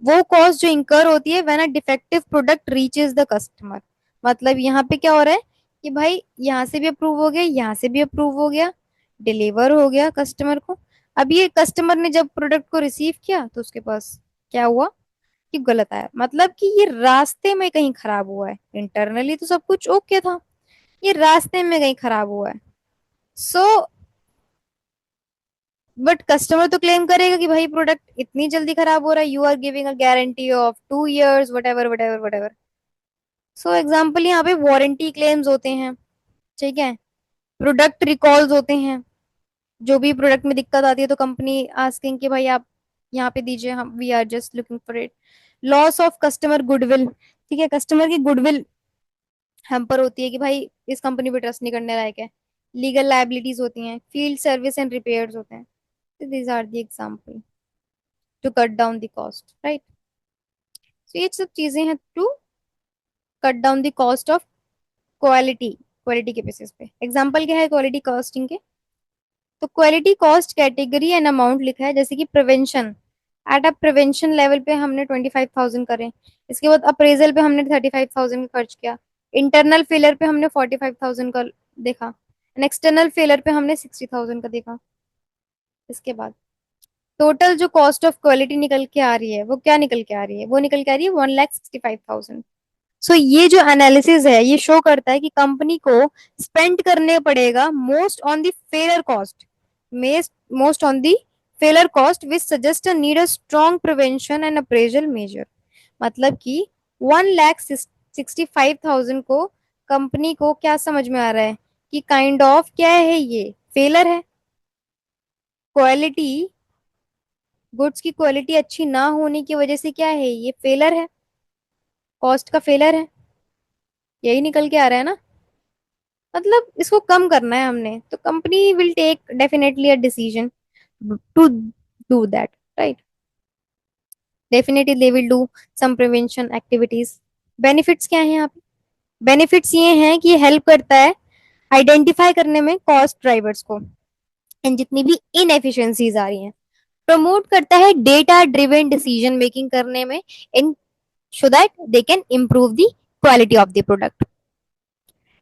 वो कॉस्ट जो इंकर होती है when a defective product reaches the customer. मतलब यहाँ पे क्या हो रहा है कि भाई यहाँ से भी अप्रूव हो गया, यहाँ से भी अप्रूव हो गया, डिलीवर हो गया कस्टमर को। अब ये कस्टमर ने जब प्रोडक्ट को रिसीव किया तो उसके पास क्या हुआ कि गलत आया, मतलब कि ये रास्ते में कहीं खराब हुआ है। इंटरनली तो सब कुछ ओके था, ये रास्ते में कहीं खराब हुआ है। सो बट कस्टमर तो क्लेम करेगा कि भाई प्रोडक्ट इतनी जल्दी खराब हो रहा है, you are giving a guarantee of 2 years, whatever whatever whatever. So example यहाँ पे वारंटी क्लेम्स होते हैं, ठीक है, प्रोडक्ट रिकॉल्स होते हैं। जो भी प्रोडक्ट में दिक्कत आती है तो कंपनी आस्किंग कि भाई आप यहाँ पे दीजिए, हम we are just looking for it. Loss of customer goodwill, ठीक है, कस्टमर की गुडविल हैम्पर होती है कि भाई इस कंपनी पे ट्रस्ट नहीं करने लायक है। लीगल लाइबिलिटीज होती हैं, फील्ड सर्विस एंड रिपेयर्स होते हैं। These are the example to cut down the cost, right. So ये सब चीजें हैं to cut down the cost of quality, quality के बेसिस पे। एग्जाम्पल क्या है क्वालिटी कॉस्टिंग के? तो quality cost category and amount लिखा है, जैसे कि prevention, at a prevention level पे हमने 25,000 करें, इसके बाद अप्रेजल पे हमने 35,000 का खर्च किया, इंटरनल फेलियर पे हमने 45,000 का देखा, एंड एक्सटर्नल फेलियर पे हमने 60,000 का देखा। इसके बाद टोटल जो कॉस्ट ऑफ क्वालिटी निकल के आ रही है वो क्या निकल के आ रही है? वो निकल के आ रही है 1,65,000। सो ये जो एनालिसिस है ये शो करता है कि कंपनी को स्पेंड करने पड़ेगा most on the failure cost, most on the failure cost which suggest need a strong prevention and appraisal measure. मतलब कि 1,65,000 को कंपनी को क्या समझ में आ रहा है कि काइंड ऑफ क्या है, ये फेलर है। क्वालिटी, गुड्स की क्वालिटी अच्छी ना होने की वजह से क्या है, ये फेलर है, कॉस्ट का फेलर है। यही निकल के आ रहा है ना। मतलब इसको कम करना है हमने, तो company will take definitely a decision to do that, right. Definitely they will do some prevention activities. Benefits क्या है यहाँ पे? बेनिफिट्स ये हैं कि हेल्प करता है आइडेंटिफाई करने में कॉस्ट ड्राइवर्स को एंड जितनी भी इनएफिशिएंसीज आ रही हैं। प्रमोट करता है डेटा ड्रिवन डिसीजन मेकिंग करने में, in so that they can improve the quality of the product.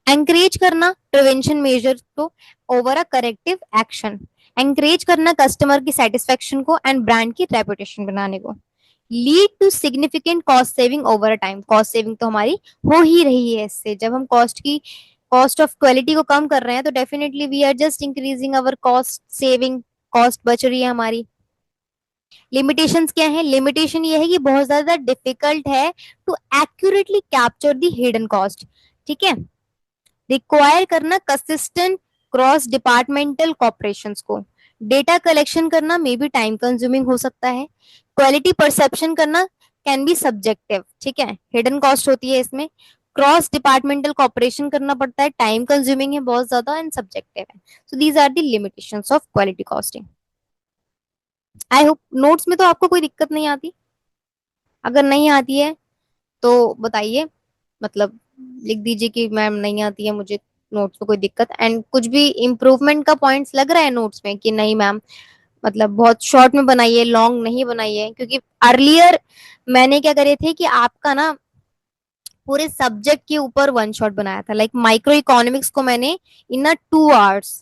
Encourage करना प्रिवेंशन मेजर को over a corrective action, encourage करना कस्टमर की सेटिस्फेक्शन को एंड ब्रांड की रेपुटेशन बनाने को। Lead to significant cost saving over a time, cost saving तो हमारी हो ही रही है इससे। जब हम कॉस्ट ऑफ क्वालिटी को कम कर रहे हैं तो definitely we are just increasing our cost saving, cost बच रही है हमारी। लिमिटेशंस क्या है? लिमिटेशन ये है कि बहुत ज्यादा डिफिकल्ट है to accurately capture the hidden cost, ठीक है। रिक्वायर करना कंसिस्टेंट क्रॉस डिपार्टमेंटल कॉपरेशन को। डेटा कलेक्शन करना मे बी टाइम कंज्यूमिंग हो सकता है। क्वालिटी परसेप्शन करना कैन बी सब्जेक्टिव, ठीक है, हिडन कॉस्ट होती है इसमें। क्रॉस डिपार्टमेंटल कॉपरेशन करना पड़ता है, टाइम कंज्यूमिंग है बहुत ज्यादा एंड सब्जेक्टिव है। So these are the limitations of quality costing. I hope notes में तो आपको कोई दिक्कत नहीं आती। अगर नहीं आती है तो बताइए, मतलब लिख दीजिए कि मैम नहीं आती है मुझे नोट्स में कोई दिक्कत, एंड कुछ भी इम्प्रूवमेंट का पॉइंट्स लग रहा है नोट्स में कि नहीं मैम, मतलब बहुत शॉर्ट में बनाइए, लॉन्ग नहीं बनाइए। क्योंकि अर्लियर मैंने क्या करे थे कि आपका ना पूरे सब्जेक्ट के ऊपर वन शॉट बनाया था, लाइक माइक्रो इकोनॉमिक्स को मैंने इन अ 2 hours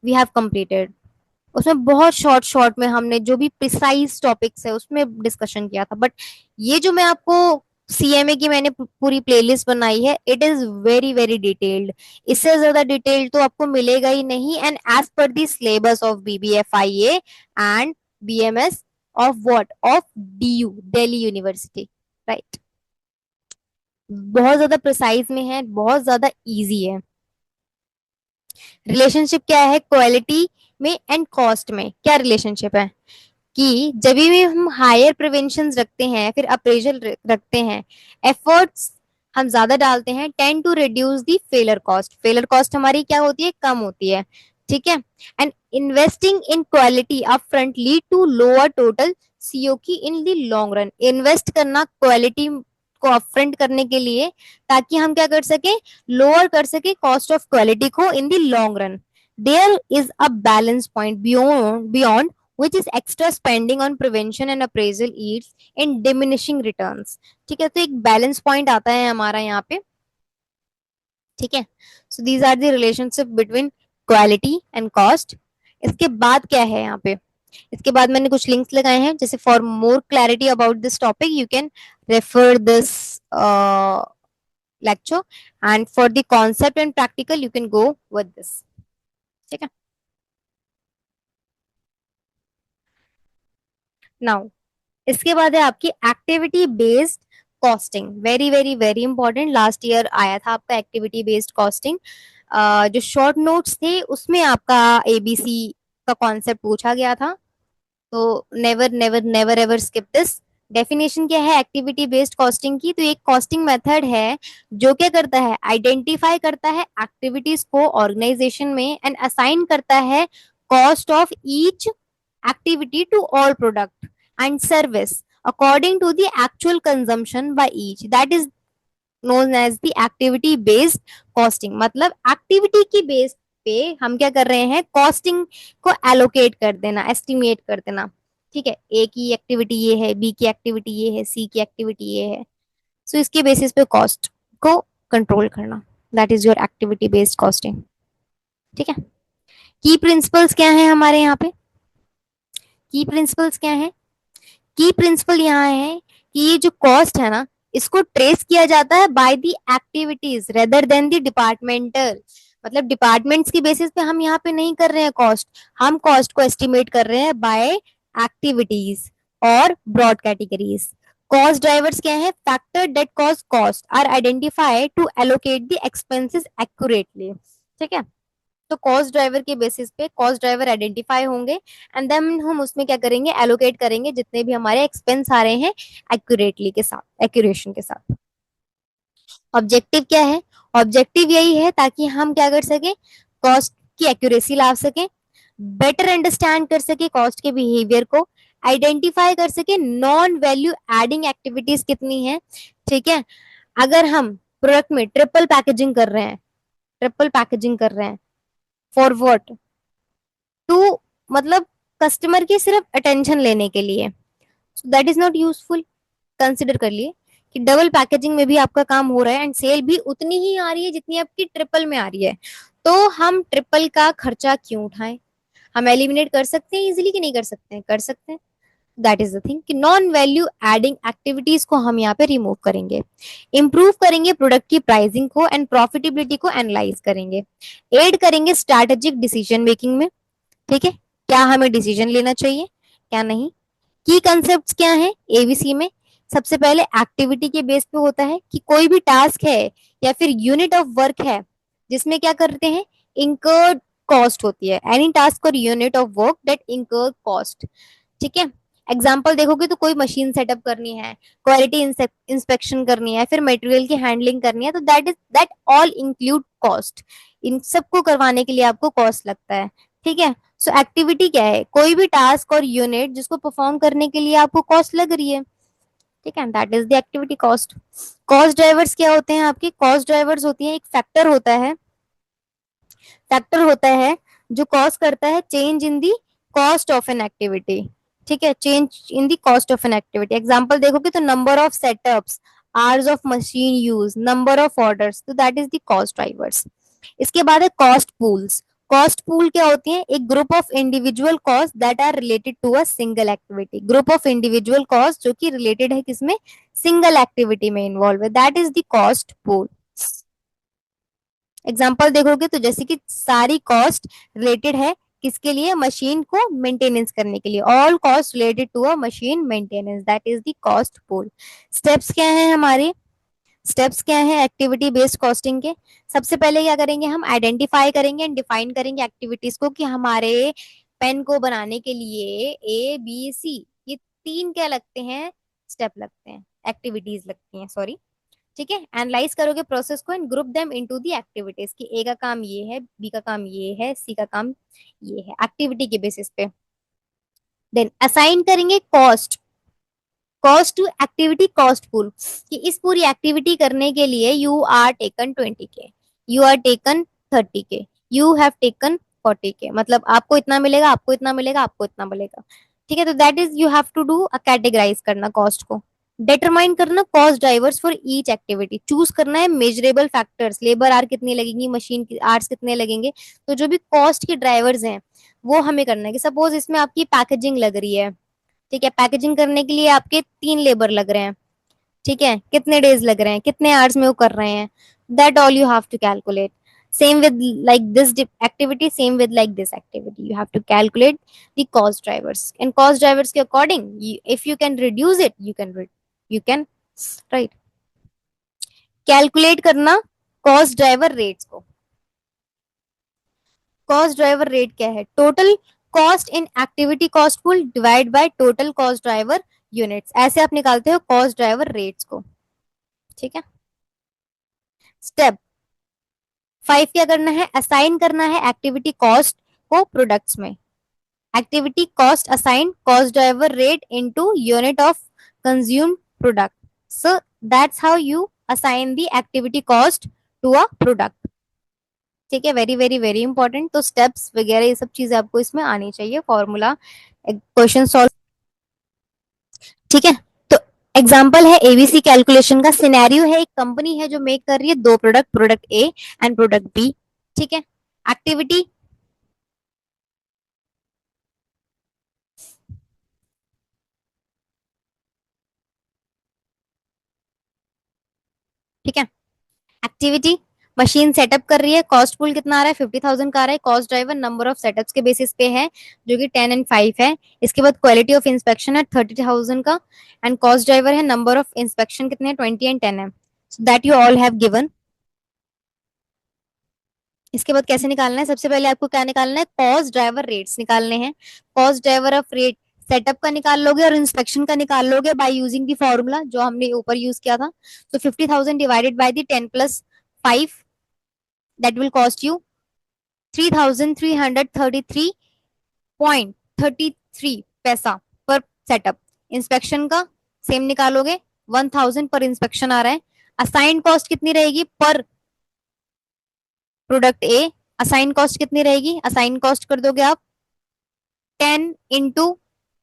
वी हैव कंप्लीटेड। उसमें बहुत शॉर्ट शॉर्ट में हमने जो भी प्रिसाइज टॉपिक्स है उसमें डिस्कशन किया था। बट ये जो मैं आपको सीएमए की मैंने पूरी प्लेलिस्ट बनाई है, it is very very detailed. इससे ज्यादा डिटेल्ड तो आपको मिलेगा ही नहीं, and as per the syllabus of BBFIA and BMS of what, of DU, Delhi university, right. बहुत ज्यादा प्रिसाइज में है, बहुत ज्यादा इजी है। रिलेशनशिप क्या है क्वालिटी में एंड कॉस्ट में? क्या रिलेशनशिप है कि जब भी हम हायर प्रिवेंशन रखते हैं, फिर अप्रेजल रखते हैं, एफर्ट्स हम ज्यादा डालते हैं, tend to reduce the failure cost, failure cost हमारी क्या होती है, कम होती है, ठीक है। And investing in quality up front lead to lower total CO की in the long run. Invest करना क्वालिटी को अपफ्रंट करने के लिए, ताकि हम क्या कर सके, लोअर कर सके कॉस्ट ऑफ क्वालिटी को in the long run. There is a balance point beyond which is extra spending on prevention and appraisal yields in diminishing returns। ठीक है, तो एक बैलेंस पॉइंट आता है हमारा यहाँ पे ठीक है। So these are the relationship between quality and cost. इसके बाद क्या है यहाँ पे, इसके बाद मैंने कुछ लिंक्स लगाए हैं, जैसे for more clarity about this topic you can refer this lecture, and for the concept and practical you can go with this। ठीक है। नाउ इसके बाद है आपकी activity based costing, very very very important. Last year आया था आपका activity based costing. जो शॉर्ट नोट्स थे उसमें आपका एबीसी का कॉन्सेप्ट पूछा गया था। तो never never never ever skip this. Definition क्या है एक्टिविटी बेस्ड कॉस्टिंग की, तो एक कॉस्टिंग मेथड है जो क्या करता है, आइडेंटिफाई करता है एक्टिविटीज को ऑर्गेनाइजेशन में एंड असाइन करता है cost of each activity to all product and service according to the actual consumption by each, that is known as the activity based costing। मतलब एक्टिविटी की बेस पे हम क्या कर रहे हैं, कॉस्टिंग को एलोकेट कर देना, एस्टिमेट कर देना। ठीक है, ए की एक्टिविटी ये है, बी की एक्टिविटी ये है, सी की एक्टिविटी ये है। सो इसके बेसिस पे कॉस्ट को कंट्रोल करना, that is your activity based costing. ठीक है। की प्रिंसिपल्स क्या है हमारे यहाँ पे, की प्रिंसिपल्स क्या है, की प्रिंसिपल यहाँ है कि ये जो कॉस्ट है ना, इसको ट्रेस किया जाता है by the activities rather than the departmental. मतलब डिपार्टमेंट्स की बेसिस पे हम यहाँ पे नहीं कर रहे हैं कॉस्ट, हम कॉस्ट को एस्टिमेट कर रहे हैं बाय एक्टिविटीज और ब्रॉड कैटेगरीज। कॉस्ट ड्राइवर्स क्या है, factor that cause cost are identified to allocate the expenses accurately. ठीक है। तो कॉस्ट ड्राइवर के बेसिस पे कॉस्ट ड्राइवर आइडेंटिफाई होंगे एंड देन हम उसमें क्या करेंगे, एलोकेट करेंगे जितने भी हमारे एक्सपेंस आ रहे हैं एक्यूरेटली के साथ, एक्यूरेशन के साथ। ऑब्जेक्टिव क्या है, ऑब्जेक्टिव यही है ताकि हम क्या कर सके, कॉस्ट की एक्यूरेसी ला सके, बेटर अंडरस्टैंड कर सके कॉस्ट के बिहेवियर को, आइडेंटिफाई कर सके नॉन वैल्यू एडिंग एक्टिविटीज कितनी है। ठीक है। अगर हम प्रोडक्ट में ट्रिपल पैकेजिंग कर रहे हैं, ट्रिपल पैकेजिंग कर रहे हैं फॉर व्हाट, टू मतलब कस्टमर की सिर्फ अटेंशन लेने के लिए, सो that is not useful. Consider कर लिए कि डबल पैकेजिंग में भी आपका काम हो रहा है एंड सेल भी उतनी ही आ रही है जितनी आपकी ट्रिपल में आ रही है, तो हम ट्रिपल का खर्चा क्यों उठाएं। हम एलिमिनेट कर सकते हैं इजिली कि नहीं कर सकते हैं, कर सकते हैं। दैट इज द थिंग कि नॉन वैल्यू एडिंग एक्टिविटीज को हम यहाँ पे रिमूव करेंगे, इंप्रूव करेंगे प्रोडक्ट की प्राइसिंग को एंड प्रॉफिटेबिलिटी को एनालाइज करेंगे, एड करेंगे स्ट्रैटेजिक डिसीजन मेकिंग में। ठीक है, क्या हमें डिसीजन लेना चाहिए क्या नहीं। की कंसेप्ट क्या है एबीसी में, सबसे पहले एक्टिविटी के बेस पे होता है कि कोई भी टास्क है या फिर यूनिट ऑफ वर्क है जिसमें क्या करते हैं, इंकर्ड कॉस्ट होती है, एनी टास्क और unit of work that incurred cost. ठीक है। एग्जाम्पल देखोगे तो कोई मशीन सेटअप करनी है, क्वालिटी इंस्पेक्शन करनी है, फिर मटेरियल की हैंडलिंग करनी है, तो दैट ऑल इंक्लूड कॉस्ट। इन सबको करवाने के लिए आपको कॉस्ट लगता है। ठीक है। सो एक्टिविटी क्या है, कोई भी टास्क और यूनिट जिसको परफॉर्म करने के लिए आपको कॉस्ट लग रही है। ठीक है, that is the activity cost. Cost drivers क्या होते हैं आपके, कॉस्ट ड्राइवर्स होती है, एक फैक्टर होता है, फैक्टर होता है जो कॉज करता है change in the cost of an activity. ठीक है, change in the cost of an activity. Example देखोगे तो number of setups, hours of machine use, number of orders, तो that is the cost drivers. इसके बाद है कॉस्ट पूल्स। कॉस्ट पूल क्या होती है, एक group of individual cost that are related to a single activity, group of individual cost जो कि रिलेटेड है किसमें, सिंगल एक्टिविटी में इन्वॉल्व है, that is the cost pool. Example देखोगे तो जैसे कि सारी कॉस्ट रिलेटेड है किसके लिए, मशीन को मेंटेनेंस करने के लिए, all cost related to a machine maintenance, that is the cost pool. Steps क्या है हमारे, स्टेप्स क्या है एक्टिविटी बेस्ड कॉस्टिंग के। सबसे पहले क्या करेंगे, हम आइडेंटिफाई करेंगे एंड डिफाइन करेंगे एक्टिविटीज को कि हमारे पेन को बनाने के लिए ए बी सी ये तीन क्या लगते हैं, स्टेप लगते हैं, एक्टिविटीज लगती हैं, सॉरी। ठीक है, एनालाइज करोगे प्रोसेस को and group them into the activities कि ए का काम ये है, बी का काम ये है, सी का काम ये है, एक्टिविटी के बेसिस पे। देन असाइन करेंगे cost, cost to activity cost pool कि इस पूरी एक्टिविटी करने के लिए you are taken 20K, you are taken 30K, you have taken 40K, मतलब आपको इतना मिलेगा, आपको इतना मिलेगा, आपको इतना मिलेगा। ठीक है, तो that is you have to do a categorize करना कॉस्ट को। डिटरमाइन करना cost drivers for each activity, choose करना है मेजरेबल फैक्टर्स, लेबर आर कितनी लगेगी, मशीन आर्स कितने लगेंगे, तो जो भी कॉस्ट के ड्राइवर्स हैं वो हमें करना है। कि सपोज इसमें आपकी पैकेजिंग लग रही है, ठीक है, पैकेजिंग करने के लिए आपके 3 लेबर लग रहे हैं, ठीक है, कितने डेज लग रहे हैं, कितने आवर्स में वो कर रहे हैं, that all you have to calculate. Same with like this activity, same with like this activity, you have to calculate the cost drivers, and cost drivers के according if you can reduce it, you can right calculate करना cost driver rates को। Cost driver rate क्या है, total cost in activity cost pool divide by total cost driver units, ऐसे आप निकालते हो cost driver rates को, ठीक है। स्टेप 5 क्या करना है, असाइन करना है एक्टिविटी कॉस्ट को प्रोडक्ट्स में। Activity cost assign cost driver rate into unit of consume product, so that's how you assign the activity cost to a product, ठीक है। वेरी वेरी वेरी इंपॉर्टेंट, तो स्टेप्स वगैरह ये सब चीजें आपको इसमें आनी चाहिए, फॉर्मूला, क्वेश्चन सॉल्व, ठीक है। तो एग्जाम्पल है एबीसी कैलकुलेशन का, सिनेरियो है एक कंपनी है जो मेक कर रही है 2 product, product A and product B, ठीक है। एक्टिविटी, ठीक है, एक्टिविटी मशीन सेटअप कर रही है, कॉस्ट पुल कितना आ रहा है, 50,000 का आ रहा है, cost driver number of setups के बेसिस पे है जो कि 10 एंड 5 है। इसके बाद क्वालिटी ऑफ इंस्पेक्शन है 30,000 का, एंड कॉस्ट ड्राइवर है नंबर ऑफ इंस्पेक्शन कितने हैं, 20 एंड 10 है, so that you all have given. इसके बाद कैसे निकालना है, सबसे पहले आपको क्या निकालना है, कॉस्ट ड्राइवर रेट्स निकालने हैं। Cost driver of rate setup का निकाल लोगे और इंस्पेक्शन का निकाल लोगे बाय यूजिंग दी फॉर्मूला जो हमने ऊपर यूज किया था। तो 50,000 divided by the 10 plus 5, that will cost you 3,333.33 पैसा पर सेटअप। इंस्पेक्शन का सेम निकालोगे, 1,000 पर इंस्पेक्शन आ रहा है। असाइंड कॉस्ट कितनी रहेगी पर प्रोडक्ट ए, असाइन कॉस्ट कितनी रहेगी, असाइन कॉस्ट कर दोगे आप 10 इंटू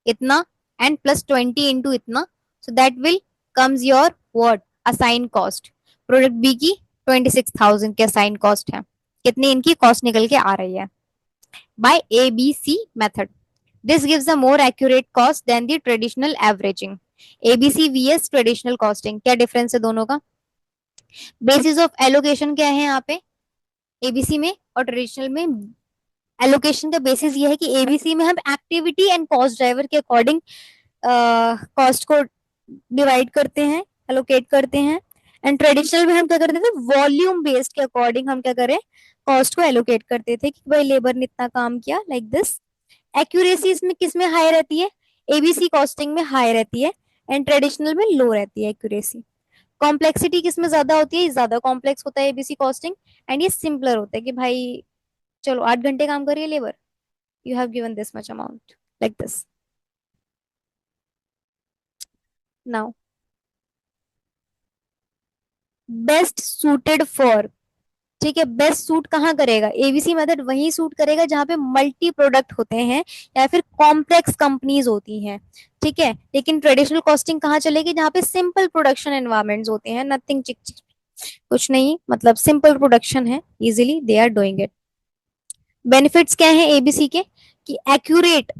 इतना एंड प्लस 20 इंटू इतना, so that will comes your what assign cost. Product B की 26,000 की असाइन कॉस्ट है, कितनी इनकी कॉस्ट निकल के आ रही है by ABC method. This gives a more accurate cost than the traditional averaging. ABC vs traditional costing, क्या डिफरेंस है दोनों का। बेसिस ऑफ एलोकेशन क्या है यहाँ पे एबीसी में और ट्रेडिशनल में, एलोकेशन का बेसिस ये है कि एबीसी में हम एक्टिविटी एंड कॉस्ट ड्राइवर के अकॉर्डिंग कॉस्ट को डिवाइड करते हैं, एलोकेट करते हैं, एंड ट्रेडिशनल में हम क्या करते थे, वॉल्यूम बेस्ड के अकॉर्डिंग हम क्या करें, कॉस्ट को एलोकेट करते थे कि भाई लेबर ने इतना काम किया, लाइक दिस। एक्यूरेसी इसमें किस में हाई रहती है, एबीसी कॉस्टिंग में हाई रहती है एंड ट्रेडिशनल में लो रहती है एक्यूरेसी। कॉम्प्लेक्सिटी किस में ज्यादा होती है, ज्यादा कॉम्प्लेक्स होता है एबीसी कॉस्टिंग, एंड ये सिंपलर होता है कि भाई चलो 8 घंटे काम करिए labour, you have given this much amount, like this. Now best suited for, ठीक है, बेस्ट सूट कहाँ करेगा, एबीसी मेथड वहीं सूट करेगा जहां पे मल्टी प्रोडक्ट होते हैं या फिर कॉम्प्लेक्स कंपनीज होती हैं, ठीक है। लेकिन ट्रेडिशनल कॉस्टिंग कहाँ चलेगी, जहाँ पे सिंपल प्रोडक्शन एनवायरमेंट्स होते हैं, नथिंग चिक चिक कुछ नहीं, मतलब सिंपल प्रोडक्शन है, easily they are doing it. Benefits क्या है एबीसी के, कि एक्यूरेट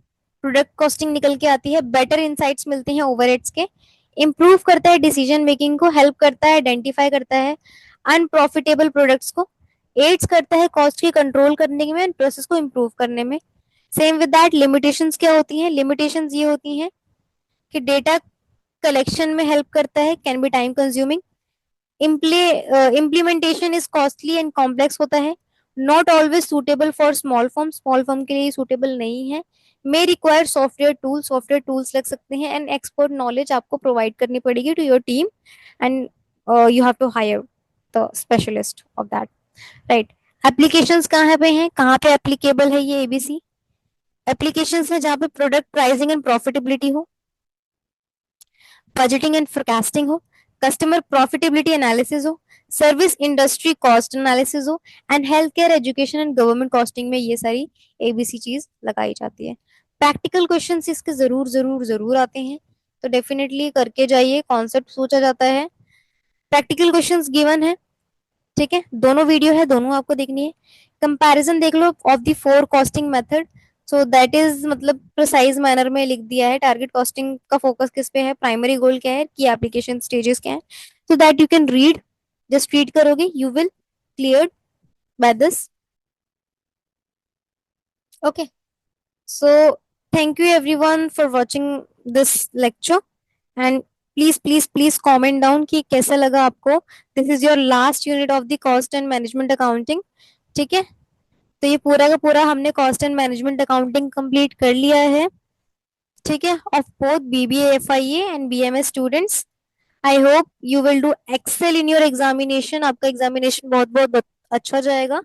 प्रोडक्ट कॉस्टिंग निकल के आती है, बेटर इंसाइट्स मिलते हैं ओवरहेड्स के, इंप्रूव करता है डिसीजन मेकिंग को, हेल्प करता है, आइडेंटिफाई करता है अनप्रॉफिटेबल प्रोडक्ट्स को, एड्स करता है कॉस्ट के कंट्रोल करने में एंड प्रोसेस को इंप्रूव करने में। सेम विद दैट लिमिटेशंस क्या होती हैं, लिमिटेशंस ये होती हैं कि डेटा कलेक्शन में हेल्प करता है, can be time consuming, implementation is costly and complex होता है, not always suitable for small form के लिए सूटेबल नहीं है, मे रिक्वायर सॉफ्टवेयर टूल्स लग सकते हैं, एंड एक्सपर्ट नॉलेज आपको प्रोवाइड करनी पड़ेगी to your team, and you have to hire the specialist of that, right. Applications कहाँ पे हैं, कहाँ पे एप्लीकेबल है ये एबीसी, एप्लीकेशंस में जहाँ पे प्रोडक्ट प्राइसिंग एंड प्रॉफिटेबिलिटी हो, बजटिंग एंड फोरकास्टिंग हो, कस्टमर प्रॉफिटेबिलिटी एनालिसिस हो, सर्विस इंडस्ट्री कॉस्ट एनालिसिस हो, and health care education and government costing में ये सारी एबीसी चीज लगाई जाती है। प्रैक्टिकल क्वेश्चन इसके जरूर जरूर जरूर आते हैं, तो डेफिनेटली करके जाइए, कॉन्सेप्ट सोचा जाता है, प्रैक्टिकल क्वेश्चंस गिवन है। ठीक है, दोनों वीडियो है, दोनों आपको देखनी है। कंपैरिजन देख लो of the four costing method. So that is मतलब प्रिसाइज मैनर में लिख दिया है, टारगेट कॉस्टिंग का फोकस किस पे है, प्राइमरी गोल क्या है, की एप्लीकेशन स्टेजेस क्या है। So that you can read, just read करोगे you will clear by this. Okay, so thank you everyone for watching this lecture, and please please please comment down कि कैसा लगा आपको। This is your last unit of the cost and management accounting. ठीक है, तो ये पूरा का पूरा हमने cost and management accounting complete कर लिया है। ठीक है, of both BBA FIA and BMS students. I hope you will do excel in your examination, आपका एग्जामिनेशन बहुत बहुत अच्छा जाएगा।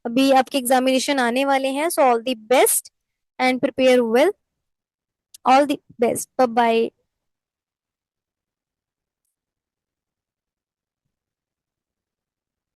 अभी आपके एग्जामिनेशन आने वाले हैं, so all the best and prepare well. All the best, bye bye.